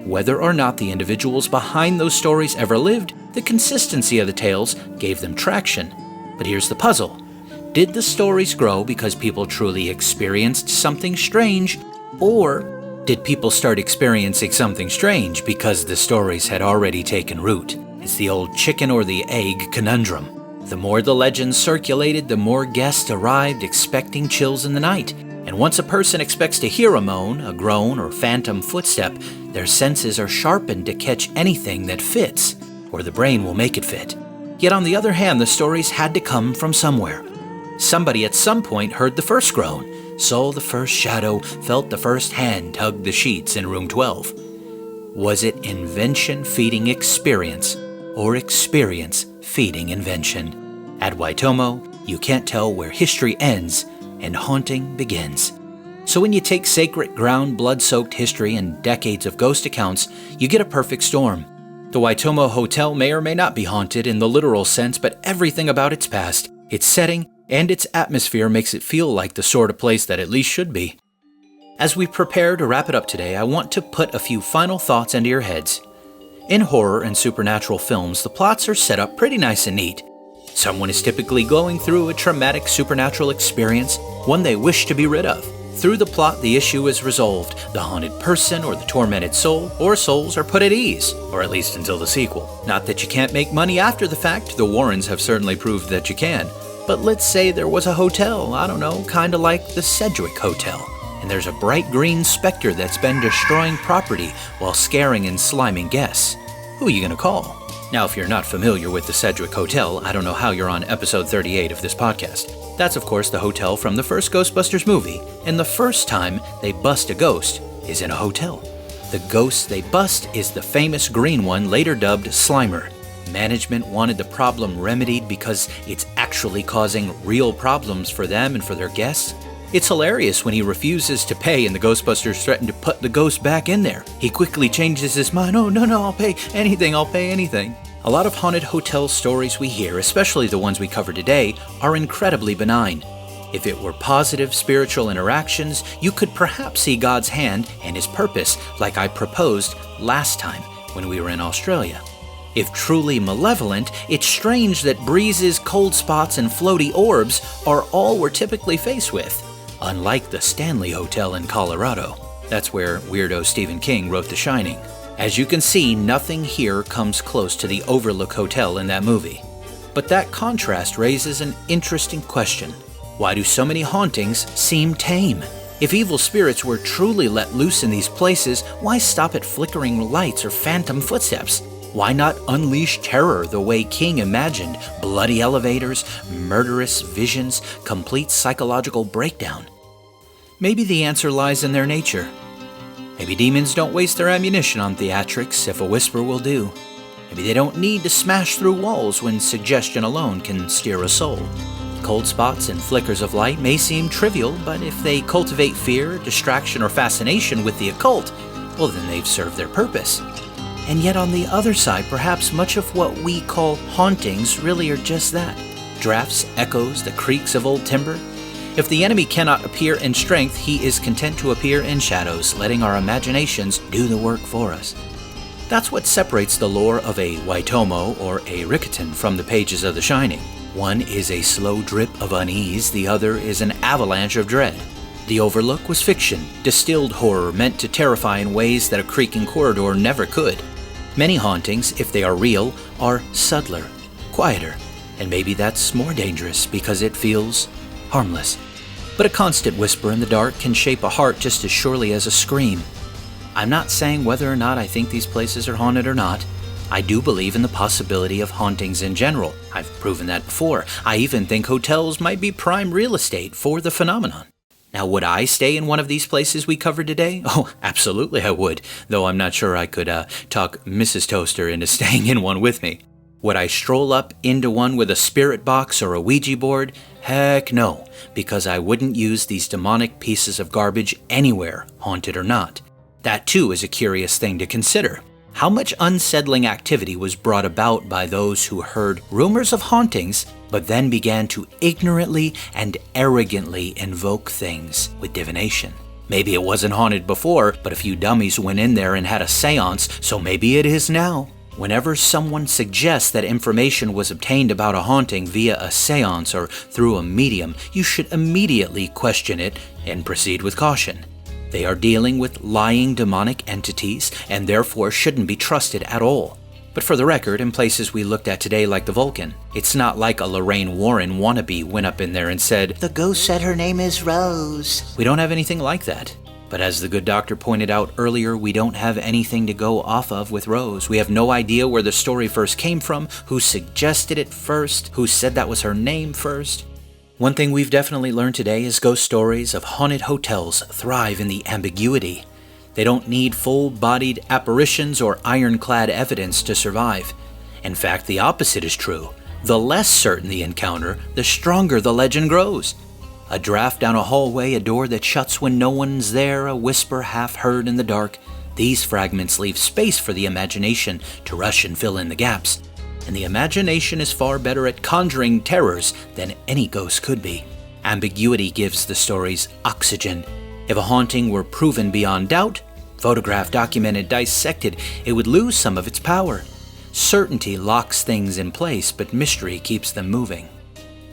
Whether or not the individuals behind those stories ever lived, the consistency of the tales gave them traction. But here's the puzzle. Did the stories grow because people truly experienced something strange, or did people start experiencing something strange because the stories had already taken root? It's the old chicken or the egg conundrum. The more the legends circulated, the more guests arrived expecting chills in the night. And once a person expects to hear a moan, a groan, or phantom footstep, their senses are sharpened to catch anything that fits, or the brain will make it fit. Yet on the other hand, the stories had to come from somewhere. Somebody at some point heard the first groan, saw the first shadow, felt the first hand tug the sheets in room 12. Was it invention feeding experience, or experience feeding invention? At Waitomo, you can't tell where history ends and haunting begins. So when you take sacred ground, blood-soaked history, and decades of ghost accounts, you get a perfect storm. The Waitomo Hotel may or may not be haunted in the literal sense, but everything about its past, its setting, and its atmosphere makes it feel like the sort of place that at least should be. As we prepare to wrap it up today, I want to put a few final thoughts into your heads. In horror and supernatural films, the plots are set up pretty nice and neat. Someone is typically going through a traumatic supernatural experience, one they wish to be rid of. Through the plot, the issue is resolved. The haunted person or the tormented soul or souls are put at ease, or at least until the sequel. Not that you can't make money after the fact, the Warrens have certainly proved that you can. But let's say there was a hotel, I don't know, kinda like the Sedgwick Hotel, and there's a bright green specter that's been destroying property while scaring and sliming guests. Who are you gonna call? Now, if you're not familiar with the Sedgwick Hotel, I don't know how you're on episode 38 of this podcast. That's, of course, the hotel from the first Ghostbusters movie, and the first time they bust a ghost is in a hotel. The ghost they bust is the famous green one, later dubbed Slimer. Management wanted the problem remedied because it's actually causing real problems for them and for their guests. It's hilarious when he refuses to pay and the Ghostbusters threaten to put the ghost back in there. He quickly changes his mind. Oh, no, I'll pay anything. A lot of haunted hotel stories we hear, especially the ones we cover today, are incredibly benign. If it were positive spiritual interactions, you could perhaps see God's hand and His purpose, like I proposed last time when we were in Australia. If truly malevolent, it's strange that breezes, cold spots, and floaty orbs are all we're typically faced with. Unlike the Stanley Hotel in Colorado. That's where weirdo Stephen King wrote The Shining. As you can see, nothing here comes close to the Overlook Hotel in that movie. But that contrast raises an interesting question. Why do so many hauntings seem tame? If evil spirits were truly let loose in these places, why stop at flickering lights or phantom footsteps? Why not unleash terror the way King imagined? Bloody elevators, murderous visions, complete psychological breakdown. Maybe the answer lies in their nature. Maybe demons don't waste their ammunition on theatrics if a whisper will do. Maybe they don't need to smash through walls when suggestion alone can steer a soul. Cold spots and flickers of light may seem trivial, but if they cultivate fear, distraction, or fascination with the occult, well, then they've served their purpose. And yet on the other side, perhaps much of what we call hauntings really are just that. Drafts, echoes, the creaks of old timber. If the enemy cannot appear in strength, he is content to appear in shadows, letting our imaginations do the work for us. That's what separates the lore of a Waitomo or a Riccarton from the pages of The Shining. One is a slow drip of unease, the other is an avalanche of dread. The Overlook was fiction, distilled horror meant to terrify in ways that a creaking corridor never could. Many hauntings, if they are real, are subtler, quieter, and maybe that's more dangerous because it feels harmless. But a constant whisper in the dark can shape a heart just as surely as a scream. I'm not saying whether or not I think these places are haunted or not. I do believe in the possibility of hauntings in general. I've proven that before. I even think hotels might be prime real estate for the phenomenon. Now, would I stay in one of these places we covered today? Oh, absolutely I would, though I'm not sure I could talk Mrs. Toaster into staying in one with me. Would I stroll up into one with a spirit box or a Ouija board? Heck no, because I wouldn't use these demonic pieces of garbage anywhere, haunted or not. That too is a curious thing to consider. How much unsettling activity was brought about by those who heard rumors of hauntings, but then began to ignorantly and arrogantly invoke things with divination? Maybe it wasn't haunted before, but a few dummies went in there and had a seance, so maybe it is now. Whenever someone suggests that information was obtained about a haunting via a seance or through a medium, you should immediately question it and proceed with caution. They are dealing with lying demonic entities and therefore shouldn't be trusted at all. But for the record, in places we looked at today like the Vulcan, it's not like a Lorraine Warren wannabe went up in there and said, "The ghost said her name is Rose." We don't have anything like that. But as the good doctor pointed out earlier, we don't have anything to go off of with Rose. We have no idea where the story first came from, who suggested it first, who said that was her name first. One thing we've definitely learned today is ghost stories of haunted hotels thrive in the ambiguity. They don't need full-bodied apparitions or ironclad evidence to survive. In fact, the opposite is true. The less certain the encounter, the stronger the legend grows. A draft down a hallway, a door that shuts when no one's there, a whisper half heard in the dark. These fragments leave space for the imagination to rush and fill in the gaps. And the imagination is far better at conjuring terrors than any ghost could be. Ambiguity gives the stories oxygen. If a haunting were proven beyond doubt, photographed, documented, dissected, it would lose some of its power. Certainty locks things in place, but mystery keeps them moving.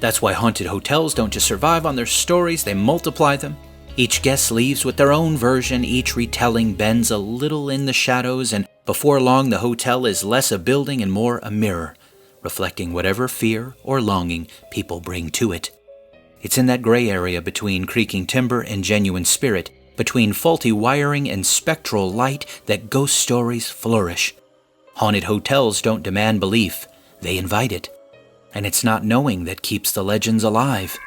That's why haunted hotels don't just survive on their stories, they multiply them. Each guest leaves with their own version, each retelling bends a little in the shadows, and before long the hotel is less a building and more a mirror, reflecting whatever fear or longing people bring to it. It's in that gray area between creaking timber and genuine spirit, between faulty wiring and spectral light, that ghost stories flourish. Haunted hotels don't demand belief, they invite it. And it's not knowing that keeps the legends alive.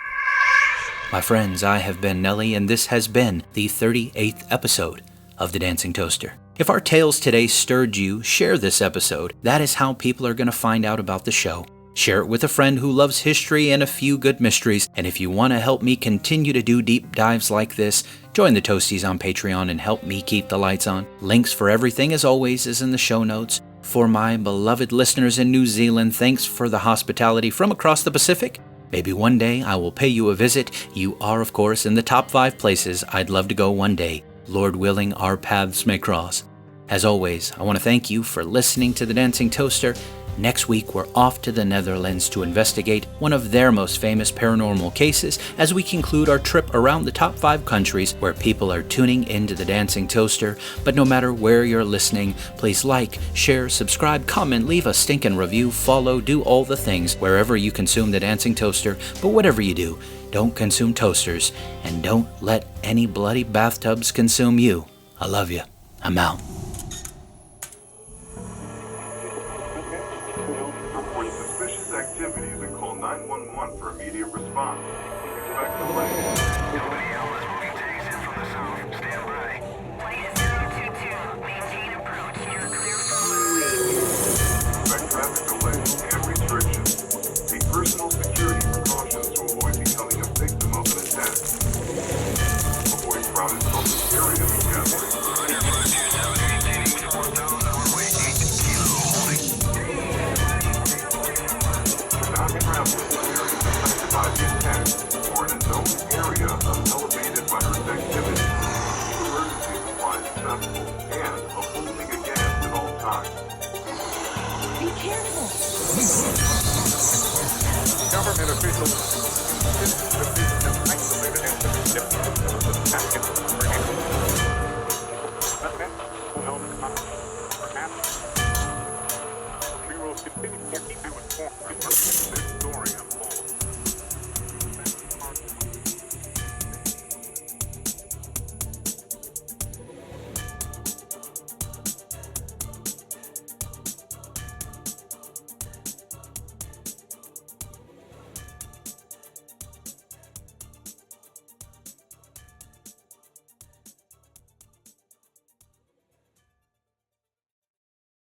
My friends, I have been Nelly, and this has been the 38th episode of The Dancing Toaster. If our tales today stirred you, share this episode. That is how people are going to find out about the show. Share it with a friend who loves history and a few good mysteries. And if you want to help me continue to do deep dives like this, join the Toasties on Patreon and help me keep the lights on. Links for everything, as always, is in the show notes. For my beloved listeners in New Zealand, thanks for the hospitality from across the Pacific. Maybe one day I will pay you a visit. You are, of course, in the top 5 places I'd love to go one day. Lord willing, our paths may cross. As always, I want to thank you for listening to The Dancing Toaster. Next week, we're off to the Netherlands to investigate one of their most famous paranormal cases as we conclude our trip around the top 5 countries where people are tuning into The Dancing Toaster. But no matter where you're listening, please like, share, subscribe, comment, leave a stinking review, follow, do all the things wherever you consume The Dancing Toaster. But whatever you do, don't consume toasters, and don't let any bloody bathtubs consume you. I love you. I'm out. Report suspicious activities and call 911 for immediate response. Expect delay. Nobody else will be days in from the south. Stand by. Flight is 022. Maintain approach. You're clear for runway. Expect traffic delays and restrictions. Take personal security precautions to avoid becoming a victim of an attack. Avoid crowded public areas and gatherings. Maintaining northbound runway 8 kilo holding. Not travel in areas affected by the attack or in a known area of elevated virus activity. Keep emergency supplies accessible and a full tank of gas at all times. Be careful. Government officials have isolated and perhaps we will continue to keep you informed.